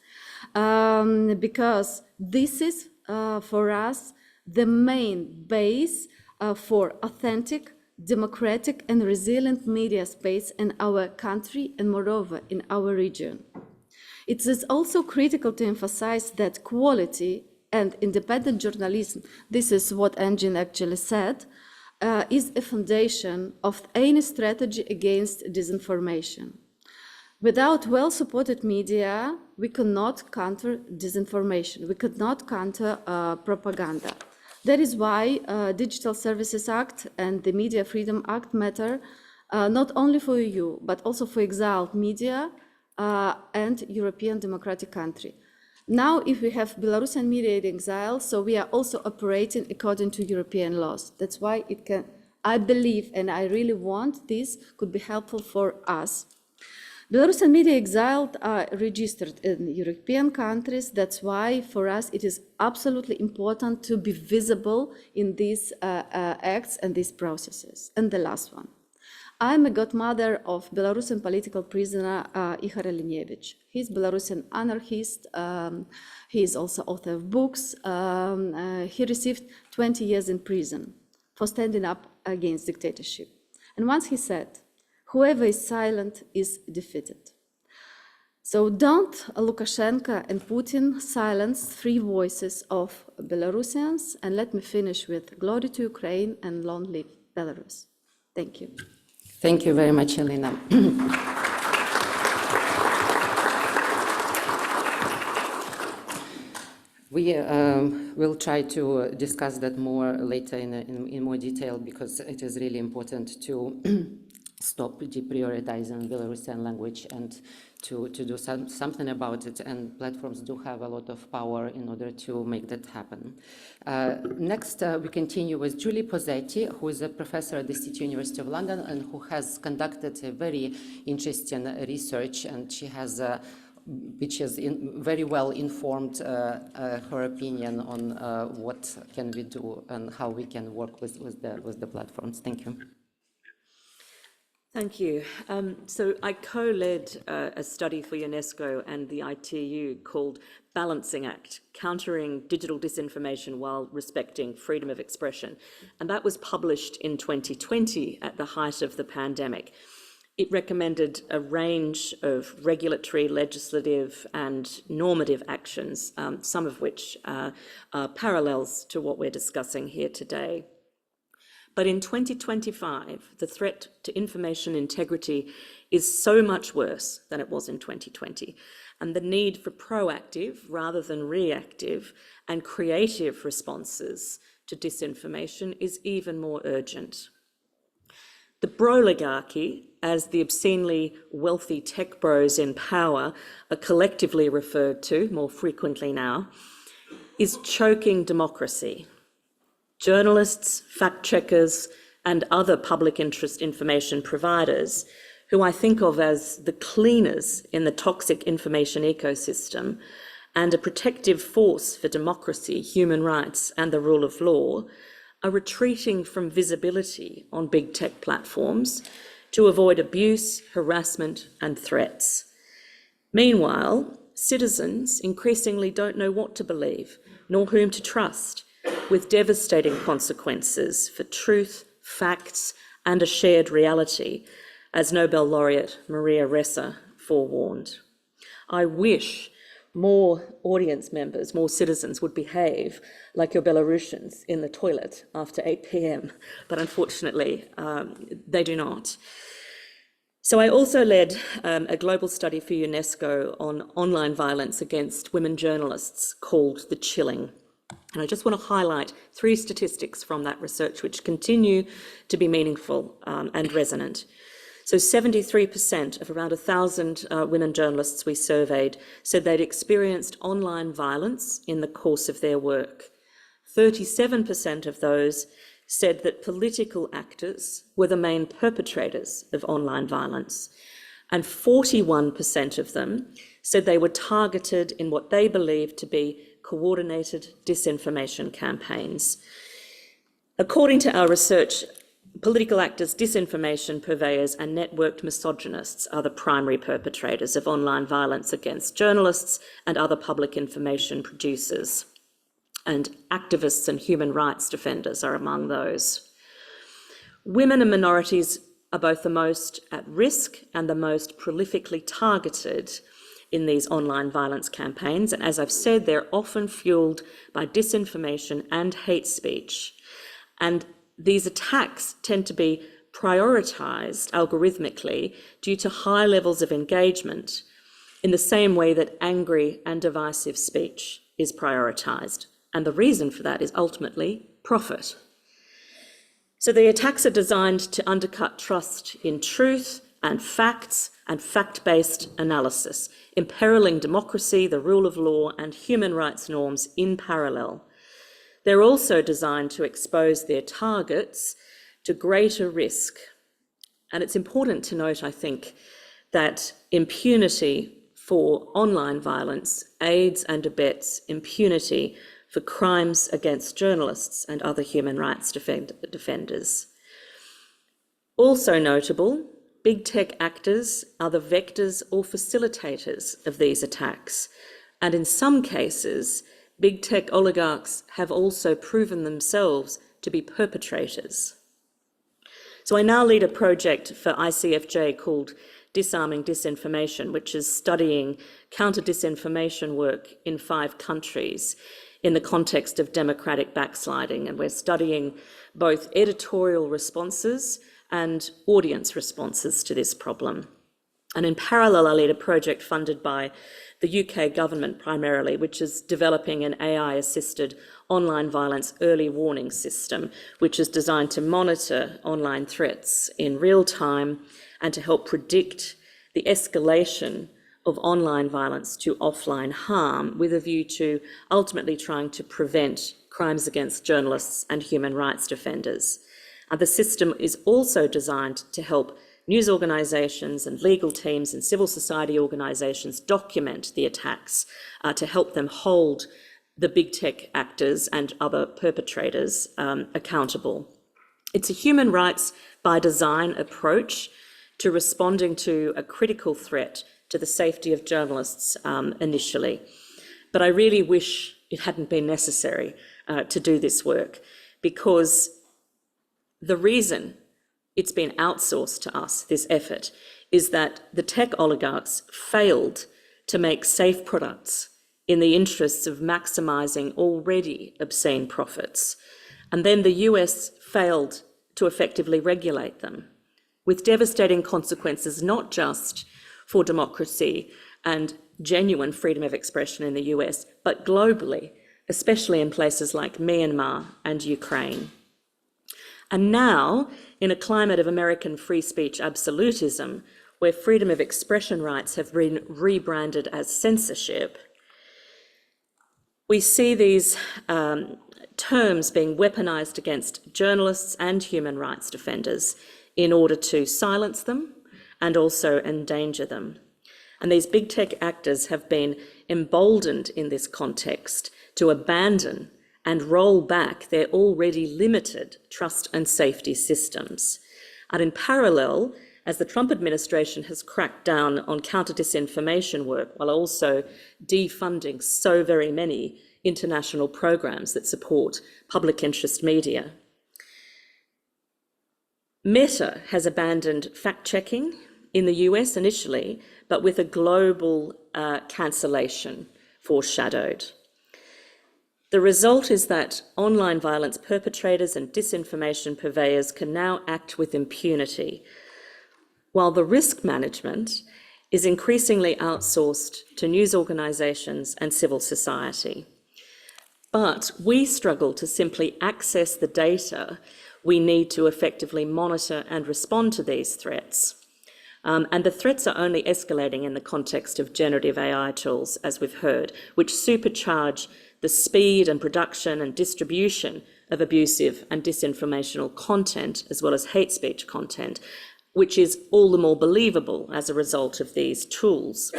Because this is, for us, the main base for authentic, democratic and resilient media space in our country and moreover in our region. It is also critical to emphasize that quality and independent journalism, this is what Engin actually said, is a foundation of any strategy against disinformation. Without well-supported media, we cannot counter disinformation, we could not counter propaganda. That is why Digital Services Act and the Media Freedom Act matter not only for EU, but also for exiled media and European democratic country. Now, if we have Belarusian media in exile, so we are also operating according to European laws. That's why it can, I believe, and I really want this could be helpful for us. Belarusian media exiled are registered in European countries. That's why for us it is absolutely important to be visible in these acts and these processes. And the last one. I'm a godmother of Belarusian political prisoner Ihor Alinievich. He's Belarusian anarchist. He is also author of books. He received 20 years in prison for standing up against dictatorship. And once he said, "Whoever is silent is defeated." So don't Lukashenko and Putin silence three voices of Belarusians. And let me finish with glory to Ukraine and long live Belarus. Thank you. Thank you very much, Elena. We will try to discuss that more later in more detail, because it is really important to stop deprioritizing Belarusian language and to do something about it. And platforms do have a lot of power in order to make that happen. Next, we continue with Julie Pozzetti, who is a professor at the City University of London and who has conducted a very interesting research, and she has which is very well informed her opinion on what can we do and how we can work with the platforms. Thank you. Thank you. So I co-led a study for UNESCO and the ITU called Balancing Act, Countering Digital Disinformation While Respecting Freedom of Expression. And that was published in 2020 at the height of the pandemic. It recommended a range of regulatory, legislative and normative actions, some of which are parallels to what we're discussing here today. But in 2025, the threat to information integrity is so much worse than it was in 2020. And the need for proactive rather than reactive and creative responses to disinformation is even more urgent. The broligarchy, as the obscenely wealthy tech bros in power are collectively referred to more frequently now, is choking democracy. Journalists, fact-checkers, and other public interest information providers, who I think of as the cleaners in the toxic information ecosystem and a protective force for democracy, human rights, and the rule of law, are retreating from visibility on big tech platforms to avoid abuse, harassment, and threats. Meanwhile, citizens increasingly don't know what to believe, nor whom to trust, with devastating consequences for truth, facts, and a shared reality, as Nobel laureate Maria Ressa forewarned. I wish more audience members, more citizens would behave like your Belarusians in the toilet after 8 p.m, but unfortunately they do not. So I also led a global study for UNESCO on online violence against women journalists called The Chilling. And I just want to highlight 3 statistics from that research which continue to be meaningful and resonant. So 73% of around 1,000 women journalists we surveyed said they'd experienced online violence in the course of their work. 37% of those said that political actors were the main perpetrators of online violence. And 41% of them said they were targeted in what they believed to be coordinated disinformation campaigns. According to our research, political actors, disinformation purveyors, and networked misogynists are the primary perpetrators of online violence against journalists and other public information producers. And activists and human rights defenders are among those. Women and minorities are both the most at risk and the most prolifically targeted in these online violence campaigns. And as I've said, they're often fueled by disinformation and hate speech. And these attacks tend to be prioritized algorithmically due to high levels of engagement in the same way that angry and divisive speech is prioritized. And the reason for that is ultimately profit. So the attacks are designed to undercut trust in truth and facts and fact-based analysis, imperiling democracy, the rule of law, and human rights norms in parallel. They're also designed to expose their targets to greater risk. And it's important to note, I think, that impunity for online violence aids and abets impunity for crimes against journalists and other human rights defenders. Also notable, big tech actors are the vectors or facilitators of these attacks, and in some cases, big tech oligarchs have also proven themselves to be perpetrators. So I now lead a project for ICFJ called Disarming Disinformation, which is studying counter-disinformation work in 5 countries in the context of democratic backsliding. And we're studying both editorial responses and audience responses to this problem. And in parallel, I lead a project funded by the UK government primarily, which is developing an AI-assisted online violence early warning system, which is designed to monitor online threats in real time and to help predict the escalation of online violence to offline harm, with a view to ultimately trying to prevent crimes against journalists and human rights defenders. The system is also designed to help news organisations and legal teams and civil society organisations document the attacks to help them hold the big tech actors and other perpetrators accountable. It's a human rights by design approach to responding to a critical threat to the safety of journalists initially. But I really wish it hadn't been necessary to do this work, because the reason it's been outsourced to us, this effort, is that the tech oligarchs failed to make safe products in the interests of maximising already obscene profits. And then the US failed to effectively regulate them, with devastating consequences not just for democracy and genuine freedom of expression in the US, but globally, especially in places like Myanmar and Ukraine. And now, in a climate of American free speech absolutism, where freedom of expression rights have been rebranded as censorship, we see these terms being weaponized against journalists and human rights defenders in order to silence them and also endanger them. And these big tech actors have been emboldened in this context to abandon and roll back their already limited trust and safety systems. And in parallel, as the Trump administration has cracked down on counter-disinformation work while also defunding so very many international programs that support public interest media, Meta has abandoned fact-checking in the US initially, but with a global cancellation foreshadowed. The result is that online violence perpetrators and disinformation purveyors can now act with impunity, while the risk management is increasingly outsourced to news organisations and civil society. But we struggle to simply access the data we need to effectively monitor and respond to these threats. And the threats are only escalating in the context of generative AI tools, as we've heard, which supercharge the speed and production and distribution of abusive and disinformational content, as well as hate speech content, which is all the more believable as a result of these tools.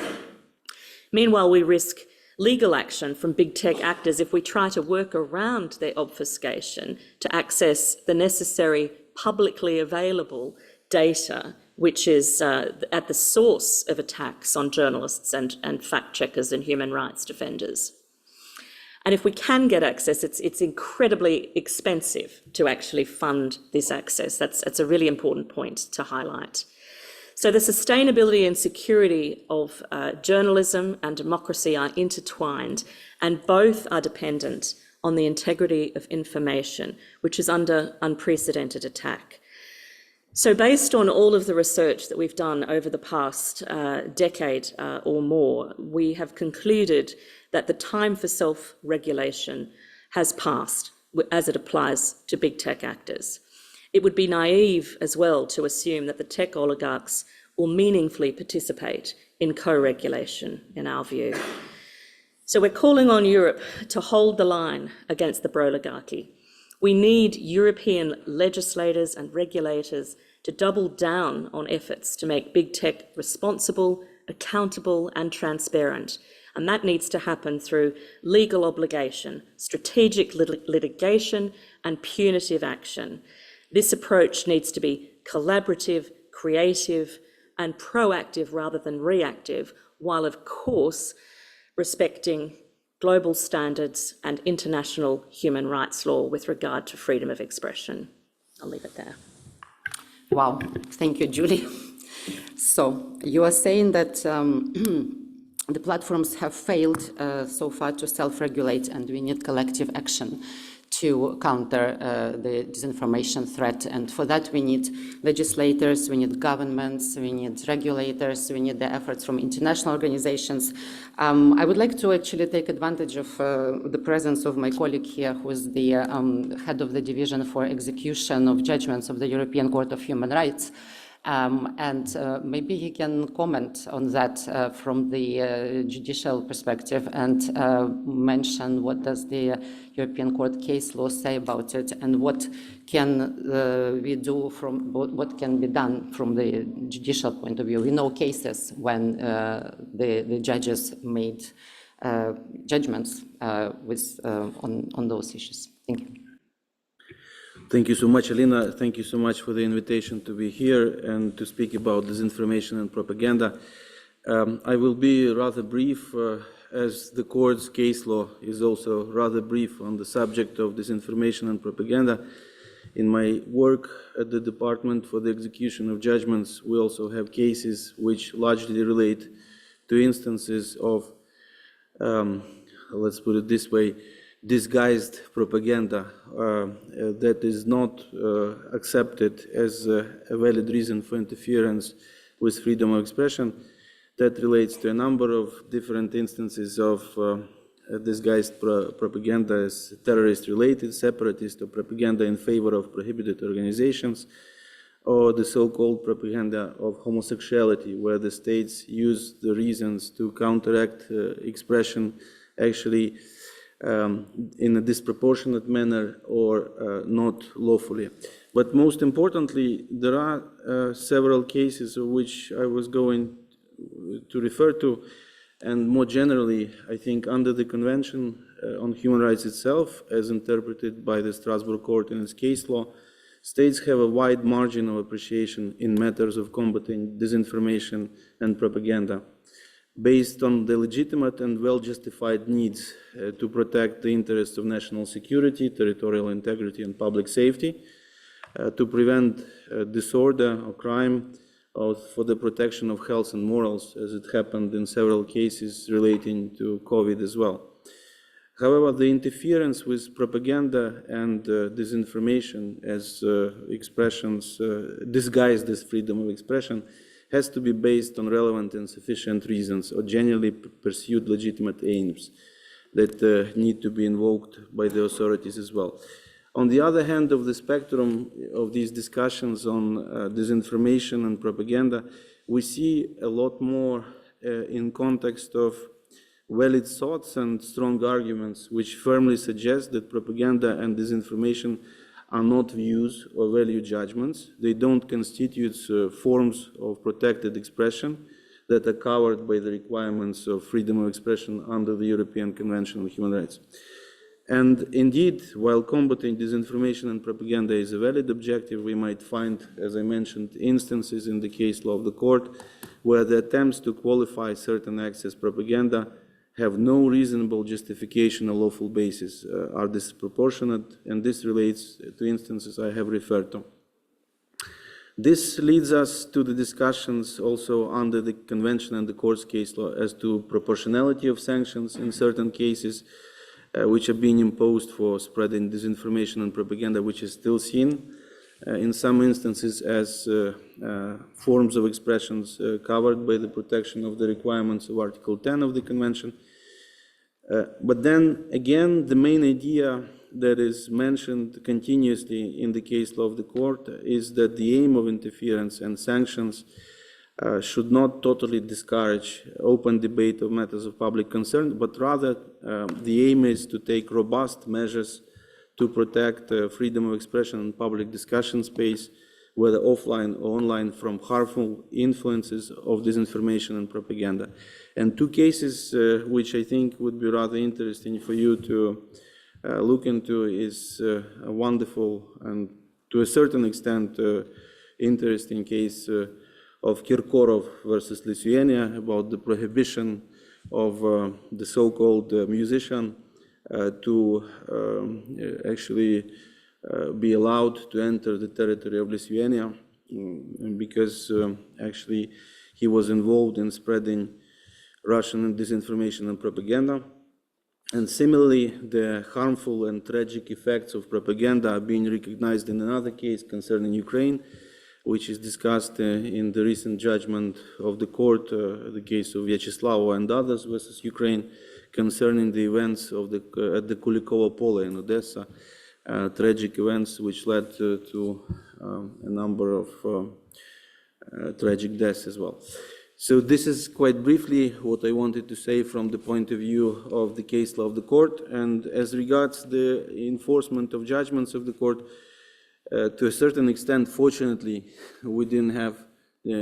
Meanwhile, we risk legal action from big tech actors if we try to work around their obfuscation to access the necessary publicly available data, which is at the source of attacks on journalists and fact-checkers and human rights defenders. And if we can get access, it's incredibly expensive to actually fund this access. That's a really important point to highlight. So the sustainability and security of journalism and democracy are intertwined, and both are dependent on the integrity of information, which is under unprecedented attack. So based on all of the research that we've done over the past decade or more, we have concluded that the time for self-regulation has passed as it applies to big tech actors. It would be naive as well to assume that the tech oligarchs will meaningfully participate in co-regulation, in our view. So we're calling on Europe to hold the line against the broligarchy, We need European legislators and regulators to double down on efforts to make big tech responsible, accountable, and transparent. And that needs to happen through legal obligation, strategic litigation, and punitive action. This approach needs to be collaborative, creative, and proactive rather than reactive, while of course respecting global standards and international human rights law with regard to freedom of expression. I'll leave it there. Wow, thank you, Julie. So you are saying that the platforms have failed so far to self-regulate, and we need collective action to counter the disinformation threat. And for that, we need legislators, we need governments, we need regulators, we need the efforts from international organizations. I would like to actually take advantage of the presence of my colleague here, who is the head of the Division for Execution of Judgments of the European Court of Human Rights. And maybe he can comment on that from the judicial perspective and mention what does the European Court case law say about it, and what can we do from what can be done from the judicial point of view. We know cases when the judges made judgments on those issues. Thank you. Thank you so much, Alina. Thank you so much for the invitation to be here and to speak about disinformation and propaganda. I will be rather brief, as the court's case law is also rather brief on the subject of disinformation and propaganda. In my work at the Department for the Execution of Judgments, we also have cases which largely relate to instances of, let's put it this way, disguised propaganda that is not accepted as a valid reason for interference with freedom of expression. That relates to a number of different instances of disguised propaganda as terrorist-related, separatist, or propaganda in favor of prohibited organizations, or the so-called propaganda of homosexuality, where the states use the reasons to counteract expression actually in a disproportionate manner or not lawfully. But most importantly, there are several cases of which I was going to refer to, and more generally, I think under the Convention on Human Rights itself, as interpreted by the Strasbourg Court in its case law, states have a wide margin of appreciation in matters of combating disinformation and propaganda, based on the legitimate and well-justified needs to protect the interests of national security, territorial integrity, and public safety, to prevent disorder or crime, or for the protection of health and morals, as it happened in several cases relating to COVID as well. However, the interference with propaganda and disinformation as expressions disguised as freedom of expression has to be based on relevant and sufficient reasons or genuinely pursued legitimate aims that need to be invoked by the authorities as well. On the other hand of the spectrum of these discussions on disinformation and propaganda, we see a lot more in context of valid thoughts and strong arguments which firmly suggest that propaganda and disinformation are not views or value judgments. They don't constitute forms of protected expression that are covered by the requirements of freedom of expression under the European Convention on Human Rights. And indeed, while combating disinformation and propaganda is a valid objective, we might find, as I mentioned, instances in the case law of the court where the attempts to qualify certain acts as propaganda have no reasonable justification or lawful basis, are disproportionate, and this relates to instances I have referred to. This leads us to the discussions also under the Convention and the Court's case law as to proportionality of sanctions in certain cases which are being imposed for spreading disinformation and propaganda, which is still seen in some instances as forms of expressions covered by the protection of the requirements of Article 10 of the Convention. But then again, the main idea that is mentioned continuously in the case law of the court is that the aim of interference and sanctions should not totally discourage open debate of matters of public concern, but rather the aim is to take robust measures to protect freedom of expression and public discussion space, whether offline or online, from harmful influences of disinformation and propaganda. And two cases which I think would be rather interesting for you to look into is a wonderful and to a certain extent interesting case of Kirkorov versus Lithuania about the prohibition of the so-called musician to actually be allowed to enter the territory of Lithuania because actually he was involved in spreading Russian disinformation and propaganda. And similarly, the harmful and tragic effects of propaganda are being recognized in another case concerning Ukraine, which is discussed in the recent judgment of the court, the case of Vyacheslava and others versus Ukraine, concerning the events of at the Kulikovo Pole in Odessa, tragic events which led to a number of tragic deaths as well. So this is quite briefly what I wanted to say from the point of view of the case law of the court. And as regards the enforcement of judgments of the court, to a certain extent, fortunately, we didn't have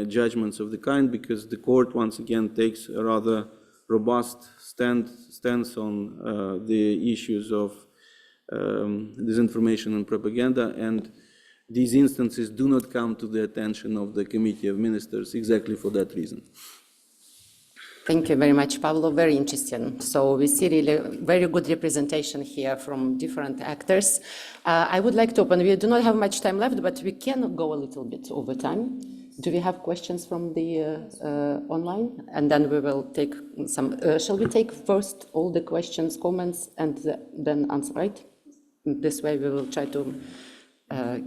judgments of the kind because the court once again takes a rather robust stance on the issues of disinformation and propaganda, and these instances do not come to the attention of the Committee of Ministers exactly for that reason. Thank you very much, Pablo. Very interesting. So we see really very good representation here from different actors. I would like to open, we do not have much time left, but we can go a little bit over time. Do we have questions from the online? And then we will take some, shall we take first all the questions, comments, and then answer, right? This way we will try to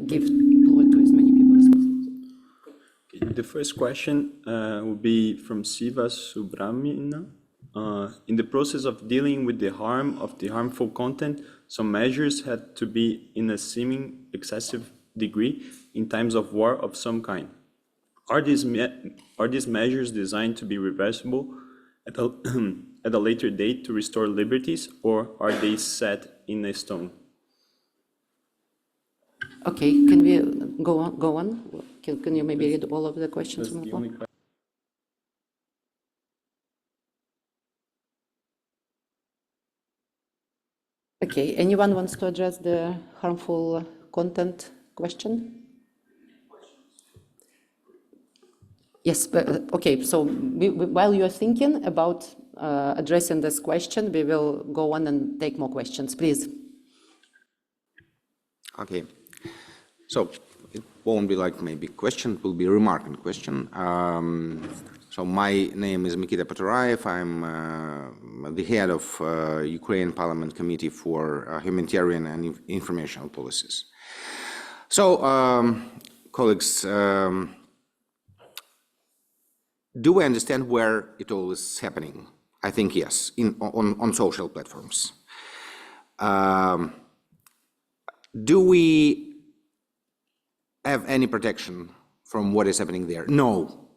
give floor to as many people as possible. The first question will be from Siva Subramina. In the process of dealing with the harm of the harmful content, some measures had to be in a seeming excessive degree in times of war of some kind. Are these measures designed to be reversible at a later date to restore liberties, or are they set in a stone? Okay, can we go on? Can you maybe read all of the questions from the phone? Okay, anyone wants to address the harmful content question? Yes, but, okay, so while you're thinking about addressing this question, we will go on and take more questions, please. Okay, so it won't be like maybe question, it will be a remark and question. So my name is Mikita Potorayev. I'm the head of Ukraine Parliament Committee for Humanitarian and Informational Policies. So, colleagues, do we understand where it all is happening? I think yes, on social platforms. Do we have any protection from what is happening there? No.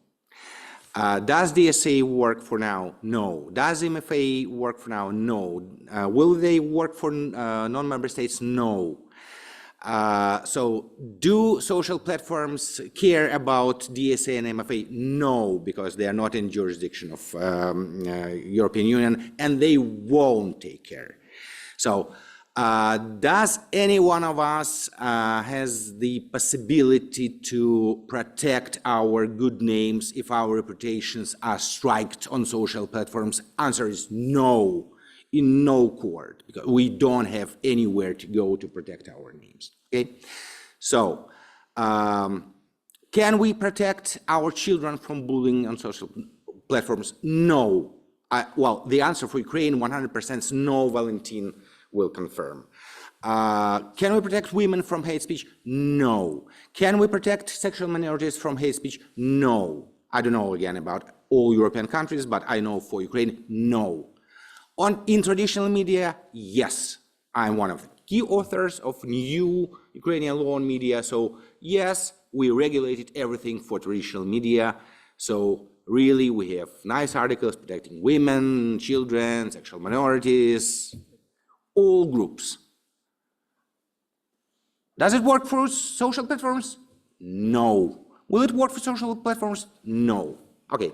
Does DSA work for now? No. Does MFA work for now? No. Will they work for non-member states? No. So do social platforms care about DSA and MFA? No, because they are not in jurisdiction of European Union, and they won't take care. So does any one of us has the possibility to protect our good names if our reputations are striked on social platforms? Answer is no, in no court, because we don't have anywhere to go to protect our names, okay? So, can we protect our children from bullying on social platforms? No. Well, the answer for Ukraine, 100% is no. Valentin will confirm. Can we protect women from hate speech? No. Can we protect sexual minorities from hate speech? No. I don't know again about all European countries, but I know for Ukraine, no. In traditional media, yes. I'm one of the key authors of new Ukrainian law on media. So yes, we regulated everything for traditional media. So really, we have nice articles protecting women, children, sexual minorities, all groups. Does it work for social platforms? No. Will it work for social platforms? No. Okay.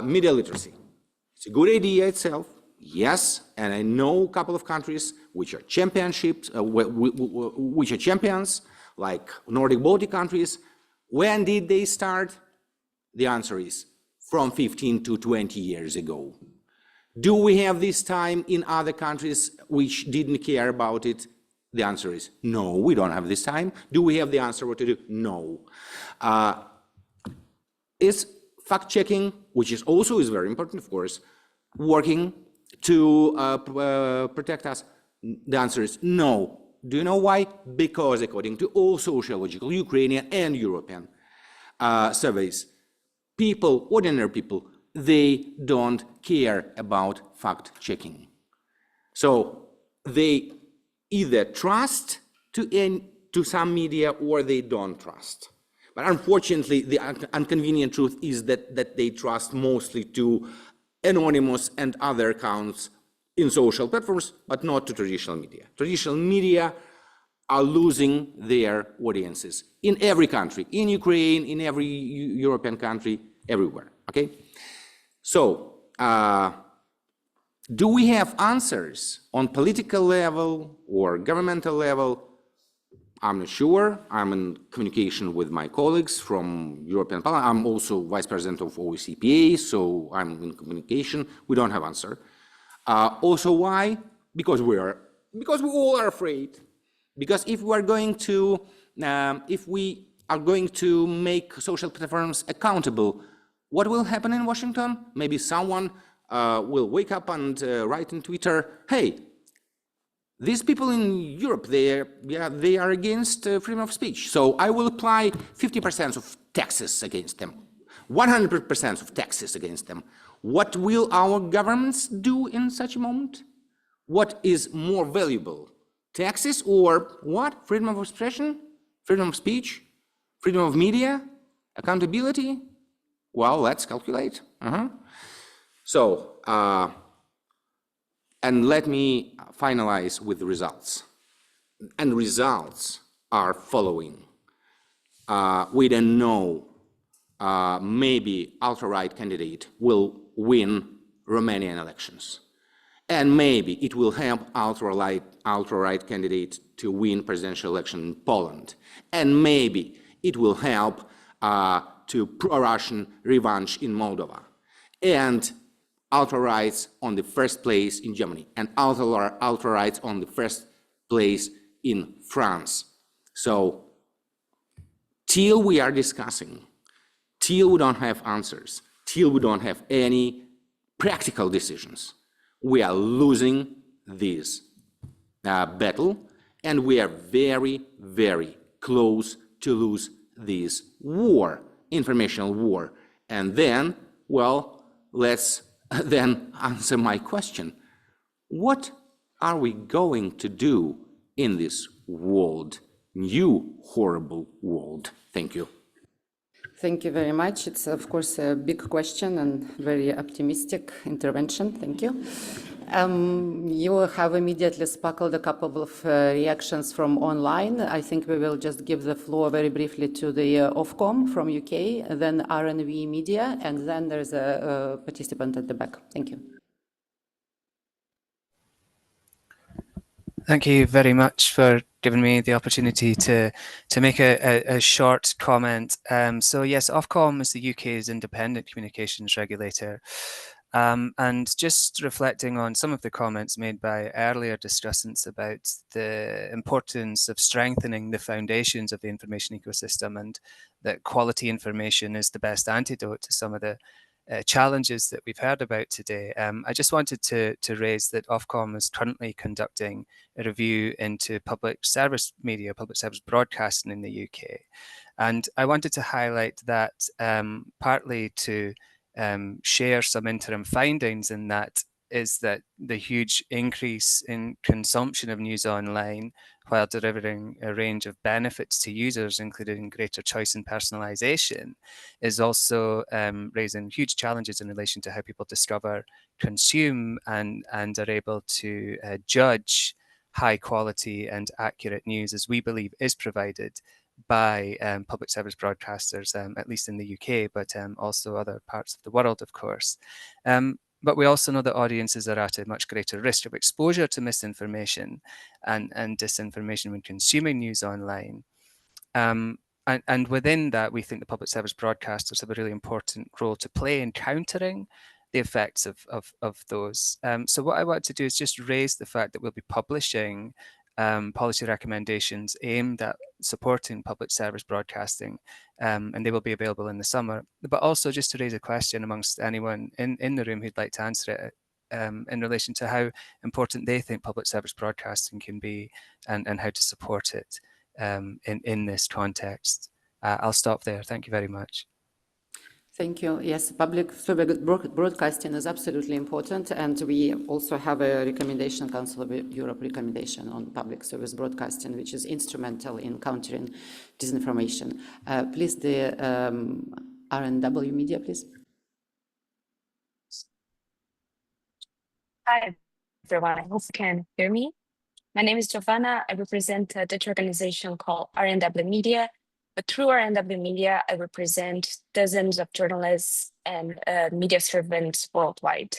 Media literacy. It's a good idea itself, yes, and I know a couple of countries which are championships, which are champions, like Nordic Baltic countries. When did they start? The answer is from 15 to 20 years ago. Do we have this time in other countries which didn't care about it? The answer is no, we don't have this time. Do we have the answer what to do? No. Is fact-checking, which is also very important, of course, working to protect us? The answer is no. Do you know why? Because according to all sociological, Ukrainian and European surveys, people, ordinary people, they don't care about fact-checking. So they either trust to some media or they don't trust. But unfortunately, the inconvenient truth is that they trust mostly to anonymous and other accounts in social platforms, but not to traditional media. Traditional media are losing their audiences in every country, in Ukraine, in every European country, everywhere, okay? So, do we have answers on political level or governmental level? I'm not sure. I'm in communication with my colleagues from European Parliament. I'm also vice president of OECPA, so I'm in communication. We don't have answer. Also, why? Because we all are afraid. Because if we are going to make social platforms accountable, what will happen in Washington? Maybe someone will wake up and write in Twitter, "Hey, these people in Europe, they are against freedom of speech. So I will apply 50% of taxes against them, 100% of taxes against them." What will our governments do in such a moment? What is more valuable, taxes or what? Freedom of expression, freedom of speech, freedom of media, accountability? Well, let's calculate. So, and let me finalize with the results. And results are following. We don't know, maybe alt-right candidate will win Romanian elections. And maybe it will help alt-right candidate to win presidential election in Poland. And maybe it will help to pro-Russian revenge in Moldova. And alt-rights on the first place in Germany, and alt-rights on the first place in France. So, till we are discussing, till we don't have answers, till we don't have any practical decisions, we are losing this battle, and we are very, very close to lose this war, informational war. And then, well, let's then answer my question. What are we going to do in this world, new horrible world? Thank you. Thank you very much. It's, of course, a big question and very optimistic intervention. Thank you. You have immediately sparkled a couple of reactions from online. I think we will just give the floor very briefly to the Ofcom from UK, then RNV Media, and then there's a participant at the back. Thank you. Thank you very much for giving me the opportunity to make a short comment. So yes, Ofcom is the UK's independent communications regulator. And just reflecting on some of the comments made by earlier discussants about the importance of strengthening the foundations of the information ecosystem, and that quality information is the best antidote to some of the challenges that we've heard about today. I just wanted to raise that Ofcom is currently conducting a review into public service media, public service broadcasting in the UK. And I wanted to highlight that partly to share some interim findings in that is that the huge increase in consumption of news online while delivering a range of benefits to users, including greater choice and personalization, is also raising huge challenges in relation to how people discover, consume, and are able to judge high quality and accurate news, as we believe is provided by public service broadcasters, at least in the UK, but also other parts of the world, of course. But we also know that audiences are at a much greater risk of exposure to misinformation and disinformation when consuming news online. And within that, we think the public service broadcasters have a really important role to play in countering the effects of those. So what I want to do is just raise the fact that we'll be publishing policy recommendations aimed at supporting public service broadcasting, and they will be available in the summer. But also just to raise a question amongst anyone in the room who'd like to answer it in relation to how important they think public service broadcasting can be and how to support it in this context. I'll stop there. Thank you very much. Thank you. Yes, public service broadcasting is absolutely important, and we also have a recommendation, Council of Europe recommendation on public service broadcasting, which is instrumental in countering disinformation. Please, the RNW media, please. Hi, everyone. I hope you can hear me. My name is Giovanna. I represent a Dutch organization called RNW Media. But through RNW Media, I represent dozens of journalists and media servants worldwide.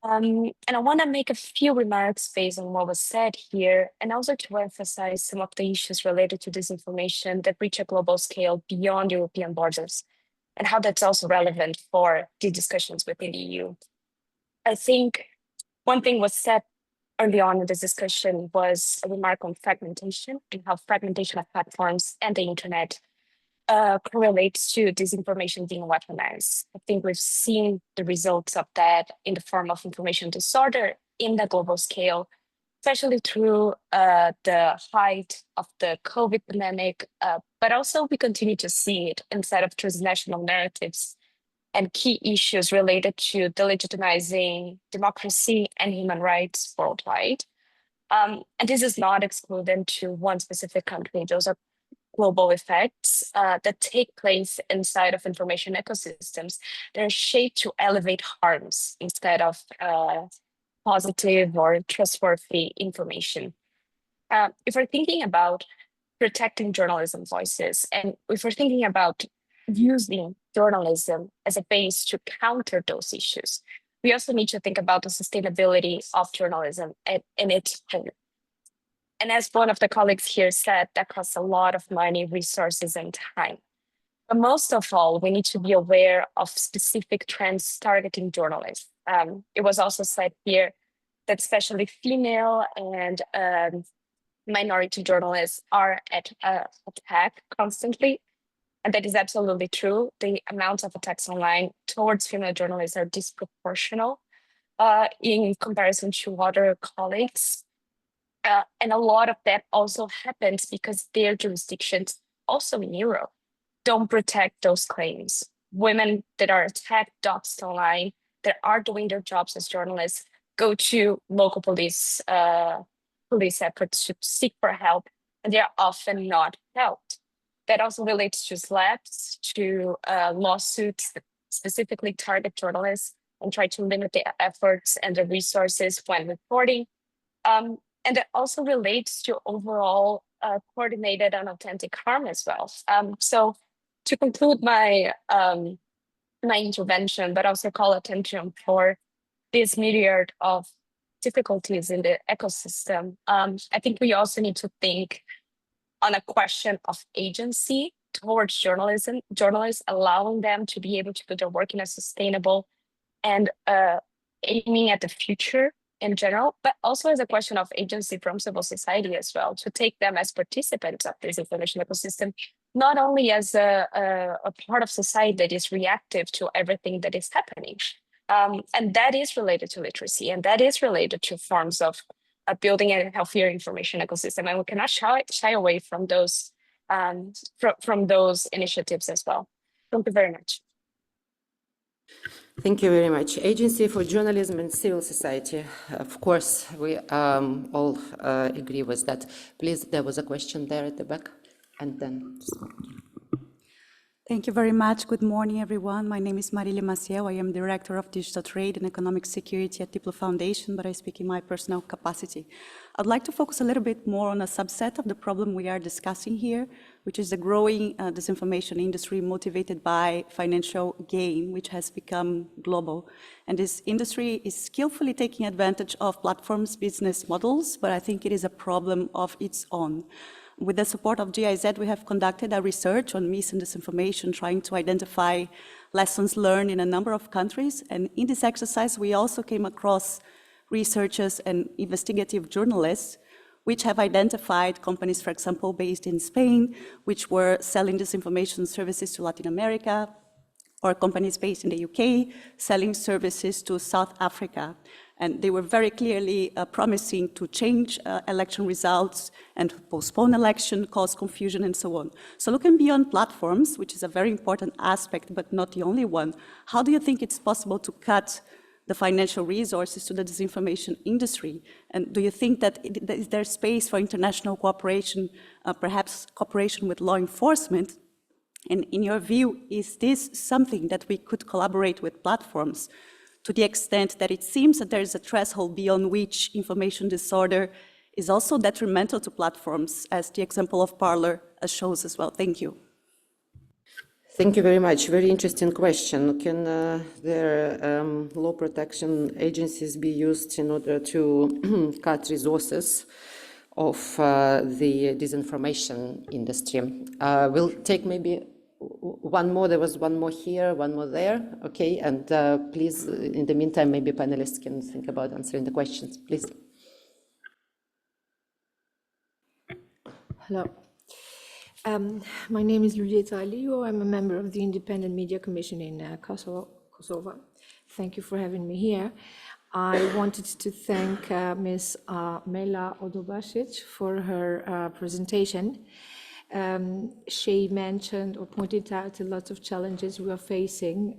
And I want to make a few remarks based on what was said here, and also to emphasize some of the issues related to disinformation that reach a global scale beyond European borders, and how that's also relevant for the discussions within the EU. I think one thing was said early on in this discussion was a remark on fragmentation and how fragmentation of platforms and the internet correlates to disinformation being weaponized. I think we've seen the results of that in the form of information disorder in the global scale, especially through the height of the COVID pandemic, but also we continue to see it inside of transnational narratives and key issues related to delegitimizing democracy and human rights worldwide. And this is not excluded to one specific country. Those are global effects that take place inside of information ecosystems that are shaped to elevate harms instead of positive or trustworthy information. If we're thinking about protecting journalism voices, and if we're thinking about using journalism as a base to counter those issues, we also need to think about the sustainability of journalism in its whole. And as one of the colleagues here said, that costs a lot of money, resources, and time. But most of all, we need to be aware of specific trends targeting journalists. It was also said here that especially female and minority journalists are at attack constantly. And that is absolutely true. The amount of attacks online towards female journalists are disproportional in comparison to other colleagues. And a lot of that also happens because their jurisdictions, also in Europe, don't protect those claims. Women that are attacked, doxxed online, that are doing their jobs as journalists, go to local police efforts to seek for help, and they are often not helped. That also relates to slaps, to lawsuits that specifically target journalists and try to limit the efforts and the resources when reporting. And it also relates to overall coordinated and authentic harm as well. So to conclude my intervention, but also call attention for this myriad of difficulties in the ecosystem, I think we also need to think on a question of agency towards journalists, allowing them to be able to do their work in a sustainable and aiming at the future in general, but also as a question of agency from civil society as well, to take them as participants of this information ecosystem, not only as a part of society that is reactive to everything that is happening. And that is related to literacy, and that is related to forms of building a healthier information ecosystem. And we cannot shy away from those initiatives as well. Thank you very much. Thank you very much. Agency for Journalism and Civil Society. Of course, we all agree with that. Please, there was a question there at the back, and then. Thank you very much. Good morning, everyone. My name is Marilia Maciel. I am Director of Digital Trade and Economic Security at Diplo Foundation, but I speak in my personal capacity. I'd like to focus a little bit more on a subset of the problem we are discussing here, which is the growing disinformation industry motivated by financial gain, which has become global. And this industry is skillfully taking advantage of platforms' business models, but I think it is a problem of its own. With the support of GIZ, we have conducted a research on mis and disinformation, trying to identify lessons learned in a number of countries. And in this exercise, we also came across researchers and investigative journalists which have identified companies, for example, based in Spain, which were selling disinformation services to Latin America, or companies based in the UK selling services to South Africa. And they were very clearly promising to change election results and to postpone election, cause confusion, and so on. So looking beyond platforms, which is a very important aspect, but not the only one, how do you think it's possible to cut the financial resources to the disinformation industry? And do you think that is there space for international cooperation, perhaps cooperation with law enforcement? And in your view, is this something that we could collaborate with platforms to the extent that it seems that there is a threshold beyond which information disorder is also detrimental to platforms, as the example of Parler shows as well? Thank you. Thank you very much. Very interesting question. Can their law protection agencies be used in order to cut resources of the disinformation industry? We'll take maybe one more. There was one more here, one more there. Okay, and please, in the meantime, maybe panelists can think about answering the questions, please. Hello. My name is Iulieta Aliu. I'm a member of the Independent Media Commission in Kosovo. Thank you for having me here. I wanted to thank Ms. Mela Odobasic for her presentation. She mentioned or pointed out a lot of challenges we are facing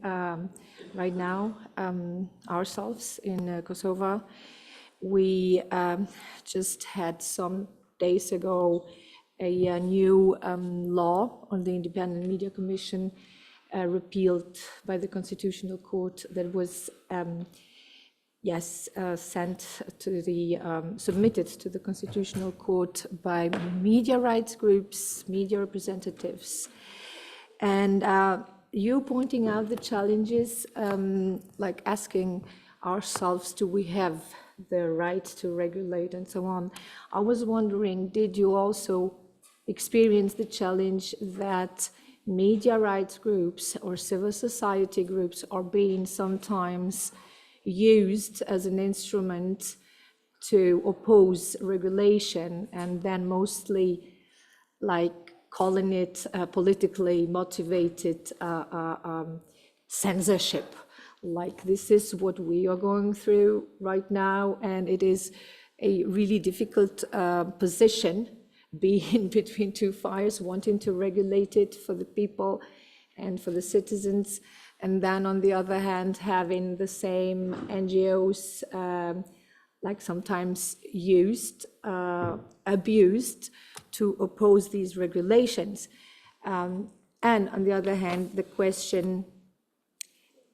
right now ourselves in Kosovo. We just had some days ago a new law on the Independent Media Commission repealed by the Constitutional Court that was submitted to the Constitutional Court by media rights groups, media representatives. And you pointing out the challenges, like asking ourselves, do we have the right to regulate and so on? I was wondering, did you also experience the challenge that media rights groups or civil society groups are being sometimes used as an instrument to oppose regulation, and then mostly like calling it politically motivated censorship? Like, this is what we are going through right now, and it is a really difficult position, being between two fires, wanting to regulate it for the people and for the citizens, and then on the other hand, having the same NGOs like sometimes used, abused to oppose these regulations. And on the other hand, the question,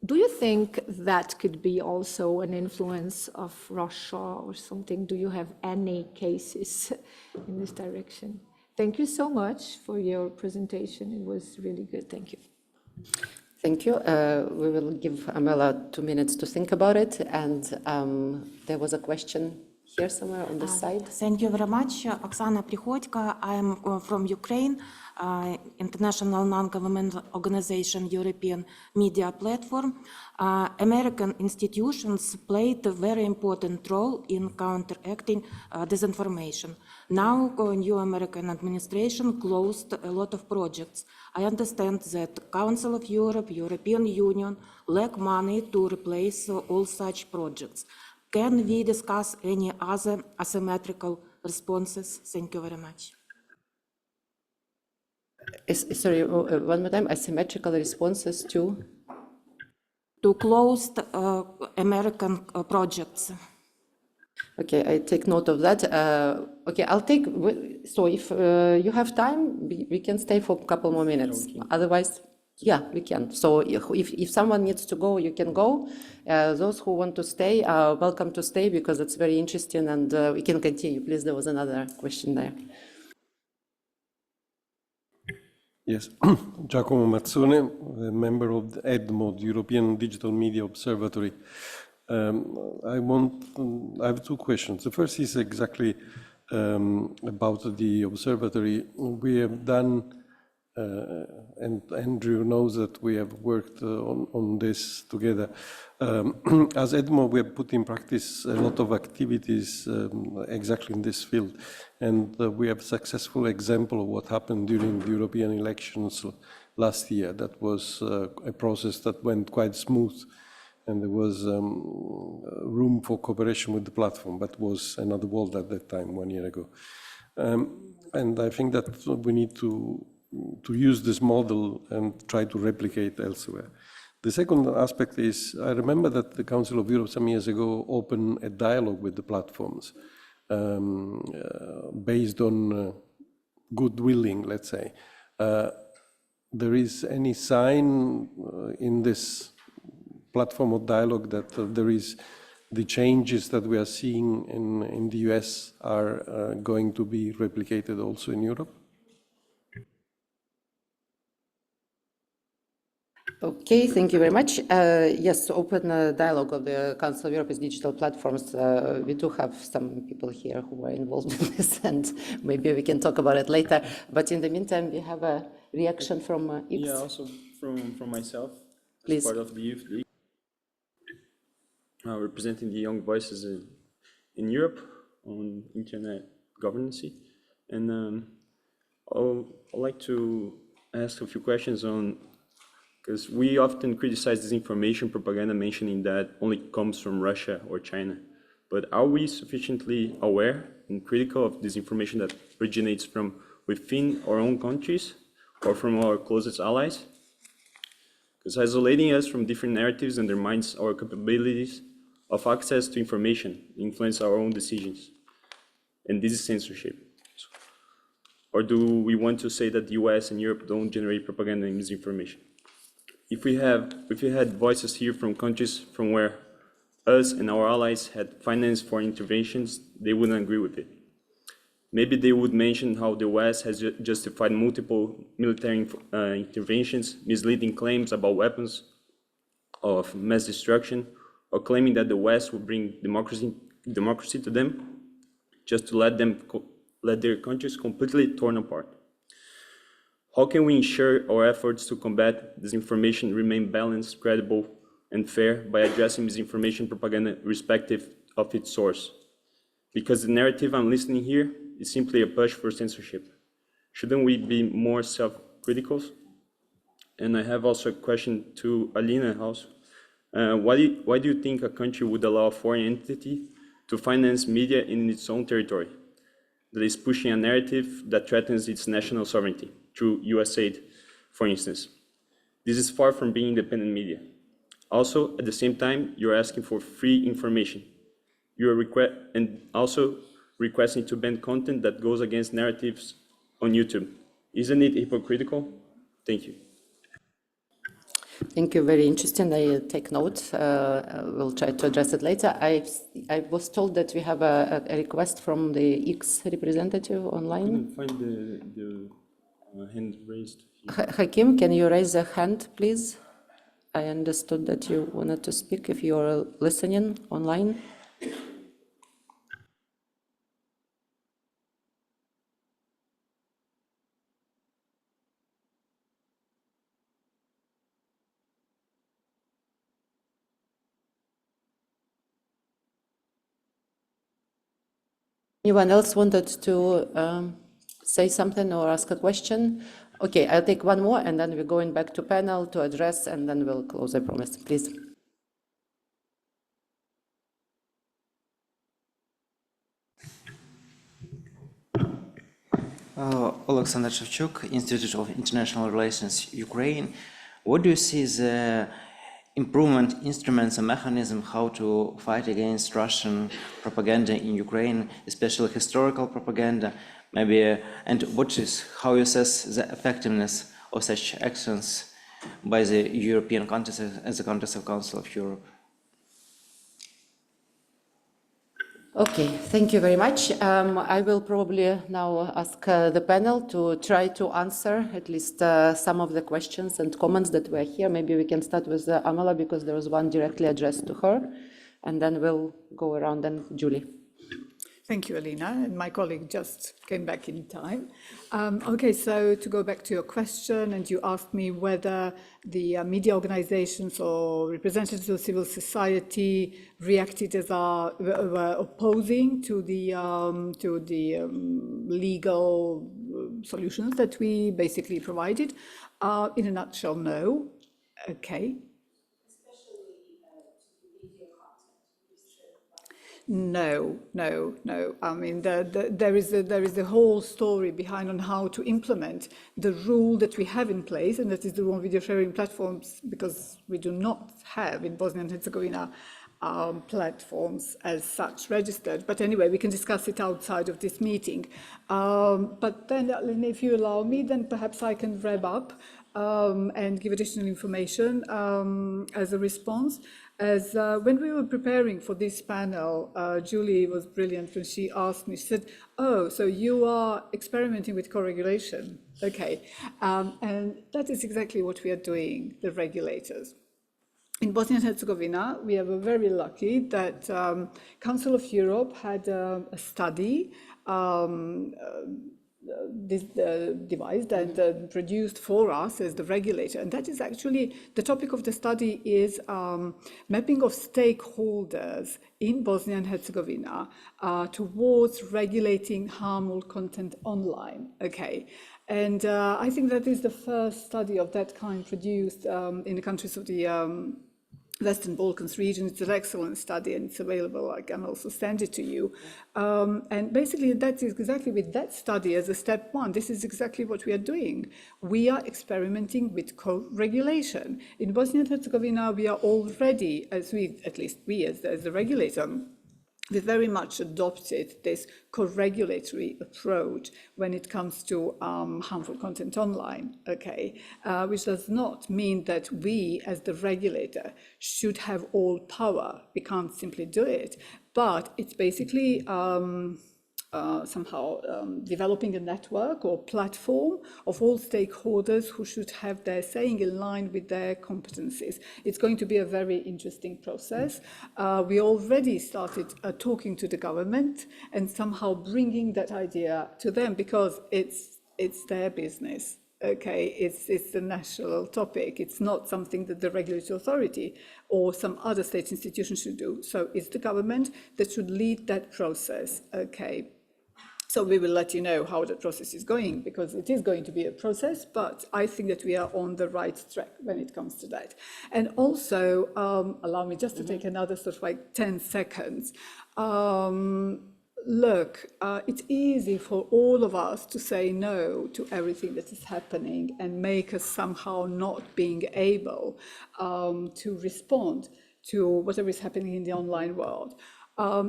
do you think that could be also an influence of Russia or something? Do you have any cases in this direction? Thank you so much for your presentation. It was really good. Thank you. Thank you. We will give Amela 2 minutes to think about it. And there was a question here somewhere on this side. Thank you very much. Oksana Prihodko. I am from Ukraine, international non-government organization, European Media Platform. American institutions played a very important role in counteracting disinformation. Now, new American administration closed a lot of projects. I understand that Council of Europe, European Union lack money to replace all such projects. Can we discuss any other asymmetrical responses? Thank you very much. Sorry, one more time. Asymmetrical responses to? To closed American projects. Okay, I take note of that. Okay, I'll take, so if you have time, we can stay for a couple more minutes. Okay. Otherwise, Yeah, we can. So if someone needs to go, you can go. Those who want to stay are welcome to stay because it's very interesting and we can continue. Please, there was another question there. Yes, Giacomo Mazzone, a member of the EDMO, the European Digital Media Observatory. I have two questions. The first is exactly about the observatory. We have done, and Andrew knows that we have worked on this together. As EDMO, we have put in practice a lot of activities exactly in this field. And we have a successful example of what happened during the European elections last year. That was a process that went quite smooth. And there was room for cooperation with the platform, but was another world at that time, 1 year ago. And I think that we need to use this model and try to replicate elsewhere. The second aspect is, I remember that the Council of Europe some years ago opened a dialogue with the platforms based on goodwilling, let's say. There is any sign in this platform of dialogue that there is the changes that we are seeing in the US are going to be replicated also in Europe? Okay, thank you very much. Yes, open dialogue of the Council of Europe's digital platforms. We do have some people here who are involved in this, and maybe we can talk about it later. But in the meantime, we have a reaction from X. Yeah, also from myself, Please. as part of the Youth League, representing the young voices in Europe on internet governance. And I'd like to ask a few questions on, because we often criticize disinformation propaganda, mentioning that only comes from Russia or China. But are we sufficiently aware and critical of disinformation that originates from within our own countries or from our closest allies? Because isolating us from different narratives undermines our capabilities of access to information, influence our own decisions. And this is censorship. Or do we want to say that the US and Europe don't generate propaganda and misinformation? If we had voices here from countries from where us and our allies had financed foreign interventions, they wouldn't agree with it. Maybe they would mention how the West has justified multiple military interventions, misleading claims about weapons of mass destruction, or claiming that the West would bring democracy to them, just to let their countries completely torn apart. How can we ensure our efforts to combat disinformation remain balanced, credible, and fair by addressing misinformation propaganda irrespective of its source? Because the narrative I'm listening here is simply a push for censorship. Shouldn't we be more self-critical? And I have also a question to Alina also. Why do you think a country would allow a foreign entity to finance media in its own territory that is pushing a narrative that threatens its national sovereignty through USAID, for instance? This is far from being independent media. Also, at the same time, you're asking for free information. You're also requesting to ban content that goes against narratives on YouTube. Isn't it hypocritical? Thank you. Thank you, very interesting. I take note. We'll try to address it later. I was told that we have a request from the X representative online. I couldn't find the hand raised. Hakim, can you raise a hand, please? I understood that you wanted to speak if you're listening online. Anyone else wanted to say something or ask a question? Okay, I'll take one more and then we're going back to panel to address and then we'll close, I promise. Please. Alexander Shevchuk, Institute of International Relations, Ukraine. What do you see the improvement instruments and mechanism how to fight against Russian propaganda in Ukraine, especially historical propaganda, maybe, and how you assess the effectiveness of such actions by the European context and the context of Council of Europe? Okay, thank you very much. I will probably now ask the panel to try to answer at least some of the questions and comments that were here. Maybe we can start with Amala, because there was one directly addressed to her, and then we'll go around, and Julie. Thank you, Alina, and my colleague just came back in time. Okay, so to go back to your question, and you asked me whether the media organizations or representatives of civil society reacted as were opposing to the legal solutions that we basically provided. In a nutshell, no. Okay. No. I mean, there is a whole story behind on how to implement the rule that we have in place, and that is the rule on video sharing platforms, because we do not have in Bosnia and Herzegovina platforms as such registered. But anyway, we can discuss it outside of this meeting. But then, if you allow me, then perhaps I can wrap up and give additional information as a response. As when we were preparing for this panel, Julie was brilliant when she asked me, she said, "Oh, so you are experimenting with co-regulation." Okay, and that is exactly what we are doing, the regulators. In Bosnia and Herzegovina, we were very lucky that Council of Europe had a study devised and produced for us as the regulator. And that is actually, the topic of the study is mapping of stakeholders in Bosnia and Herzegovina towards regulating harmful content online. Okay. And I think that is the first study of that kind produced in the countries of the Western Balkans region. It's an excellent study, and it's available. I can also send it to you. And basically, that is exactly with that study as a step one. This is exactly what we are doing. We are experimenting with co-regulation. In Bosnia and Herzegovina, we are already, at least we as the regulator, we very much adopted this co-regulatory approach when it comes to harmful content online, okay? Which does not mean that we, as the regulator, should have all power. We can't simply do it. But it's basically somehow developing a network or platform of all stakeholders who should have their saying in line with their competencies. It's going to be a very interesting process. We already started talking to the government and somehow bringing that idea to them, because it's their business. Okay, it's a national topic. It's not something that the regulatory authority or some other state institution should do. So it's the government that should lead that process. Okay. So we will let you know how the process is going, because it is going to be a process, but I think that we are on the right track when it comes to that. And also, allow me just to take another sort of like 10 seconds. Look, it's easy for all of us to say no to everything that is happening and make us somehow not being able to respond to whatever is happening in the online world.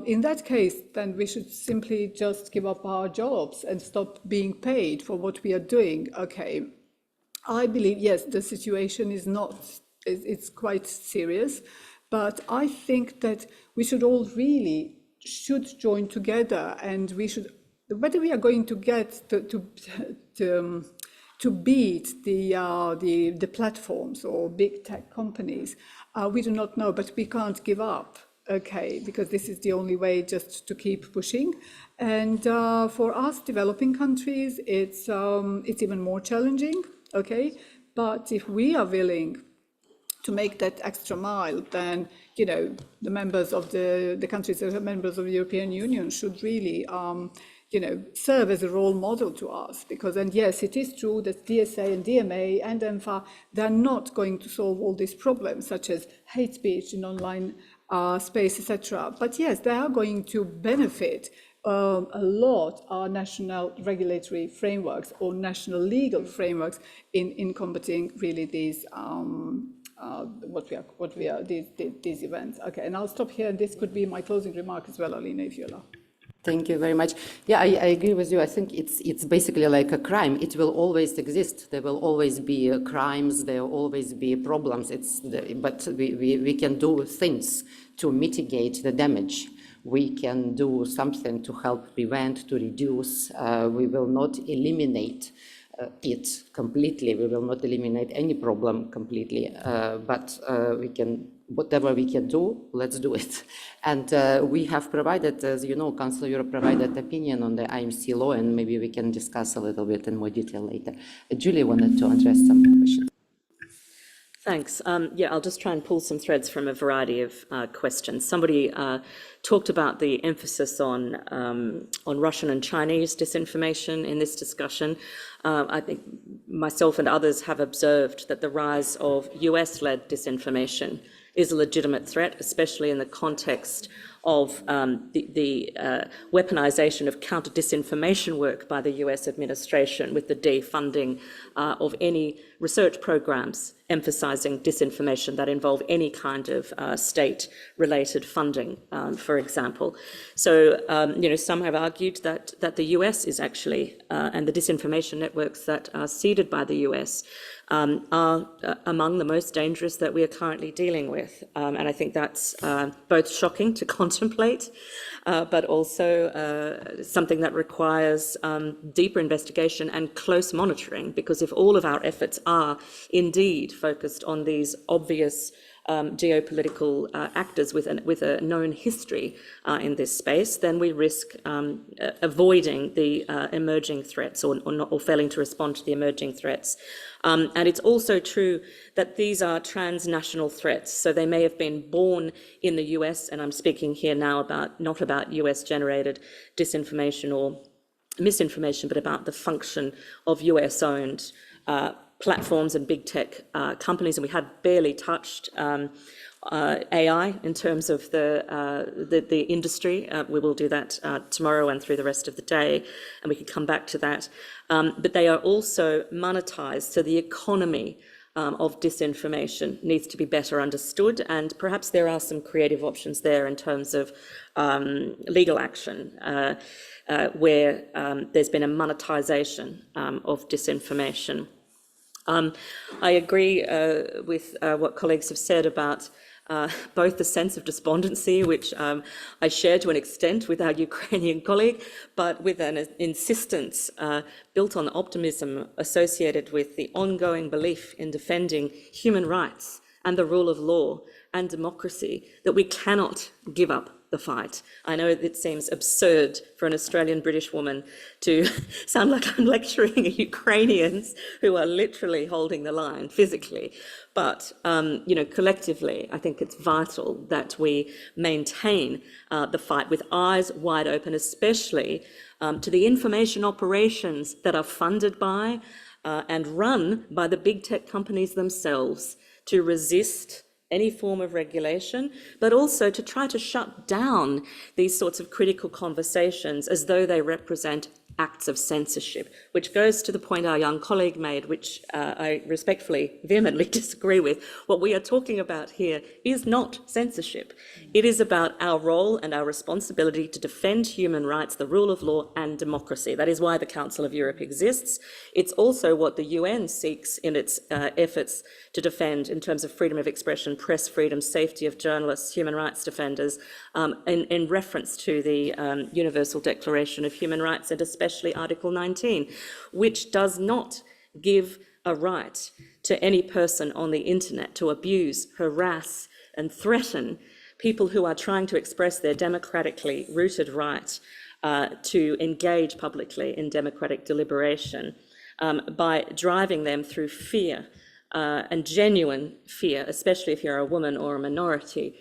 In that case, then we should simply just give up our jobs and stop being paid for what we are doing. Okay, I believe, yes, the situation is it's quite serious, but I think that we should all really join together, and we should, whether we are going to get to beat the platforms or big tech companies, we do not know, but we can't give up. Okay, because this is the only way just to keep pushing. And for us developing countries, it's even more challenging, okay? But if we are willing to make that extra mile, then, you know, the members of the countries that are members of the European Union should really, you know, serve as a role model to us. Because, and yes, it is true that DSA and DMA and ENFA, they're not going to solve all these problems, such as hate speech in online space, etc. But yes, they are going to benefit a lot our national regulatory frameworks or national legal frameworks in combating really these these events. Okay, and I'll stop here, and this could be my closing remark as well, Alina, if you allow. Thank you very much. Yeah, I agree with you. I think it's basically like a crime. It will always exist. There will always be crimes. There will always be problems. But we can do things to mitigate the damage. We can do something to help prevent, to reduce. We will not eliminate it completely. We will not eliminate any problem completely. But we can. Whatever we can do, let's do it. And we have provided, as you know, Council of Europe provided opinion on the IMC law, and maybe we can discuss a little bit in more detail later. Julie wanted to address some questions. Thanks. Yeah, I'll just try and pull some threads from a variety of questions. Somebody talked about the emphasis on Russian and Chinese disinformation in this discussion. I think myself and others have observed that the rise of US-led disinformation is a legitimate threat, especially in the context of the weaponization of counter-disinformation work by the US administration with the defunding of any research programs emphasizing disinformation that involve any kind of state-related funding, for example. So, some have argued that the US is actually, and the disinformation networks that are seeded by the US are among the most dangerous that we are currently dealing with. And I think that's both shocking to contemplate, but also something that requires deeper investigation and close monitoring, because if all of our efforts are indeed focused on these obvious geopolitical actors with a known history in this space, then we risk avoiding the emerging threats or failing to respond to the emerging threats. And it's also true that these are transnational threats. So they may have been born in the US, and I'm speaking here now not about US-generated disinformation or misinformation, but about the function of US-owned platforms and big tech companies. And we had barely touched AI in terms of the industry. We will do that tomorrow and through the rest of the day, and we can come back to that. But they are also monetized, so the economy of disinformation needs to be better understood, and perhaps there are some creative options there in terms of legal action where there's been a monetization of disinformation. I agree with what colleagues have said about both the sense of despondency, which I share to an extent with our Ukrainian colleague, but with an insistence built on optimism associated with the ongoing belief in defending human rights and the rule of law and democracy, that we cannot give up the fight. I know it seems absurd for an Australian British woman to sound like I'm lecturing Ukrainians who are literally holding the line physically. But, collectively, I think it's vital that we maintain the fight with eyes wide open, especially to the information operations that are funded by and run by the big tech companies themselves to resist any form of regulation, but also to try to shut down these sorts of critical conversations as though they represent acts of censorship, which goes to the point our young colleague made, which I respectfully, vehemently disagree with. What we are talking about here is not censorship. It is about our role and our responsibility to defend human rights, the rule of law, and democracy. That is why the Council of Europe exists. It's also what the UN seeks in its efforts to defend in terms of freedom of expression, press freedom, safety of journalists, human rights defenders, in reference to the Universal Declaration of Human Rights, and especially Article 19, which does not give a right to any person on the internet to abuse, harass, and threaten people who are trying to express their democratically rooted right to engage publicly in democratic deliberation by driving them through fear. And genuine fear, especially if you're a woman or a minority,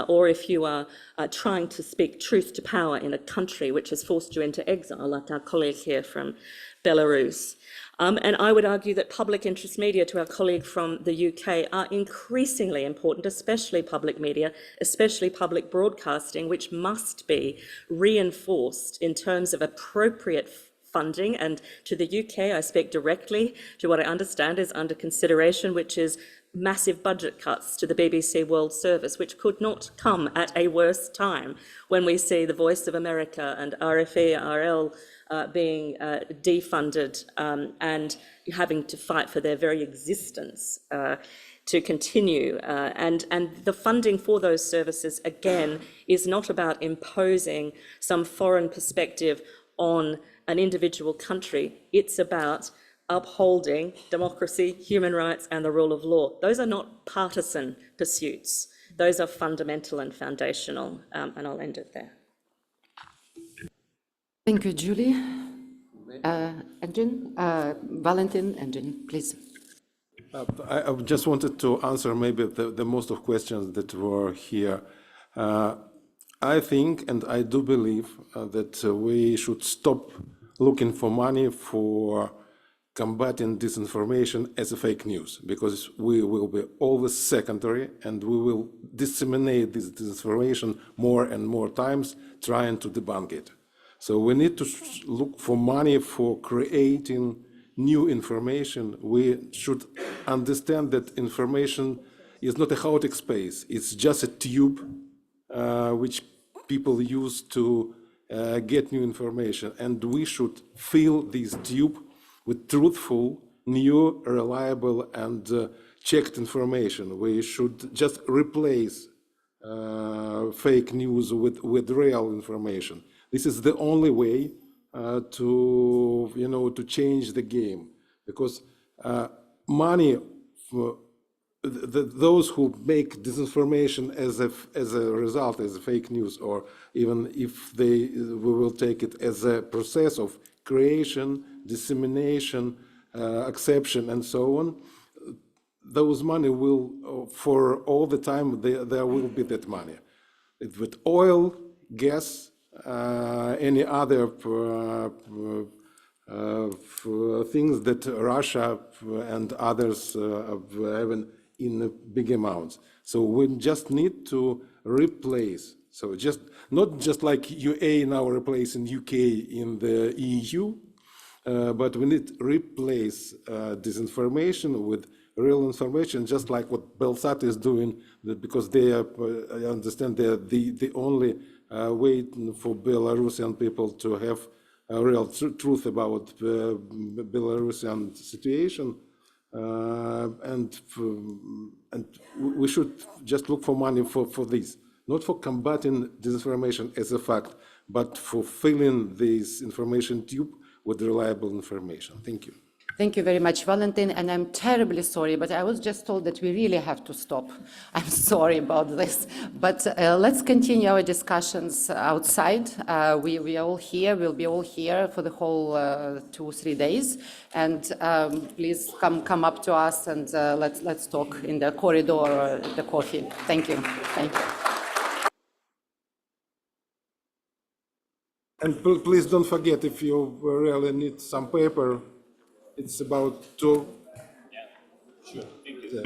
or if you are trying to speak truth to power in a country which has forced you into exile, like our colleague here from Belarus. And I would argue that public interest media, to our colleague from the UK, are increasingly important, especially public media, especially public broadcasting, which must be reinforced in terms of appropriate funding. And to the UK, I speak directly to what I understand is under consideration, which is massive budget cuts to the BBC World Service, which could not come at a worse time when we see the Voice of America and RFE, RL being defunded and having to fight for their very existence to continue. And the funding for those services, again, is not about imposing some foreign perspective on an individual country. It's about upholding democracy, human rights, and the rule of law. Those are not partisan pursuits. Those are fundamental and foundational, and I'll end it there. Thank you, Julie. Engin, Valentin, Engin, please. I just wanted to answer maybe the most of questions that were here. I think, and I do believe, that we should stop looking for money for combating disinformation as a fake news, because we will be always secondary and we will disseminate this disinformation more and more times trying to debunk it. So we need to look for money for creating new information. We should understand that information is not a chaotic space. It's just a tube which people use to get new information. And we should fill this tube with truthful, new, reliable, and checked information. We should just replace fake news with real information. This is the only way to change the game, because money for those who make disinformation as a result, as a fake news, or even if we will take it as a process of creation, dissemination, acceptance, and so on, those money will, for all the time, there will be that money. With oil, gas, any other things that Russia and others have in big amounts. So we just need to replace. So not just like UA now replacing UK in the EU, but we need to replace disinformation with real information, just like what Belsat is doing, because they are, I understand, they're the only way for Belarusian people to have a real truth about Belarusian situation. And we should just look for money for this, not for combating disinformation as a fact, but for filling this information tube with reliable information. Thank you. Thank you very much, Valentin, and I'm terribly sorry, but I was just told that we really have to stop. I'm sorry about this, but let's continue our discussions outside. We are all here, we'll be all here for the whole 2-3 days, and please come up to us and let's talk in the corridor or the coffee. Thank you. Thank you. And please don't forget, if you really need some paper, it's about 2. Yeah, sure. Thank you.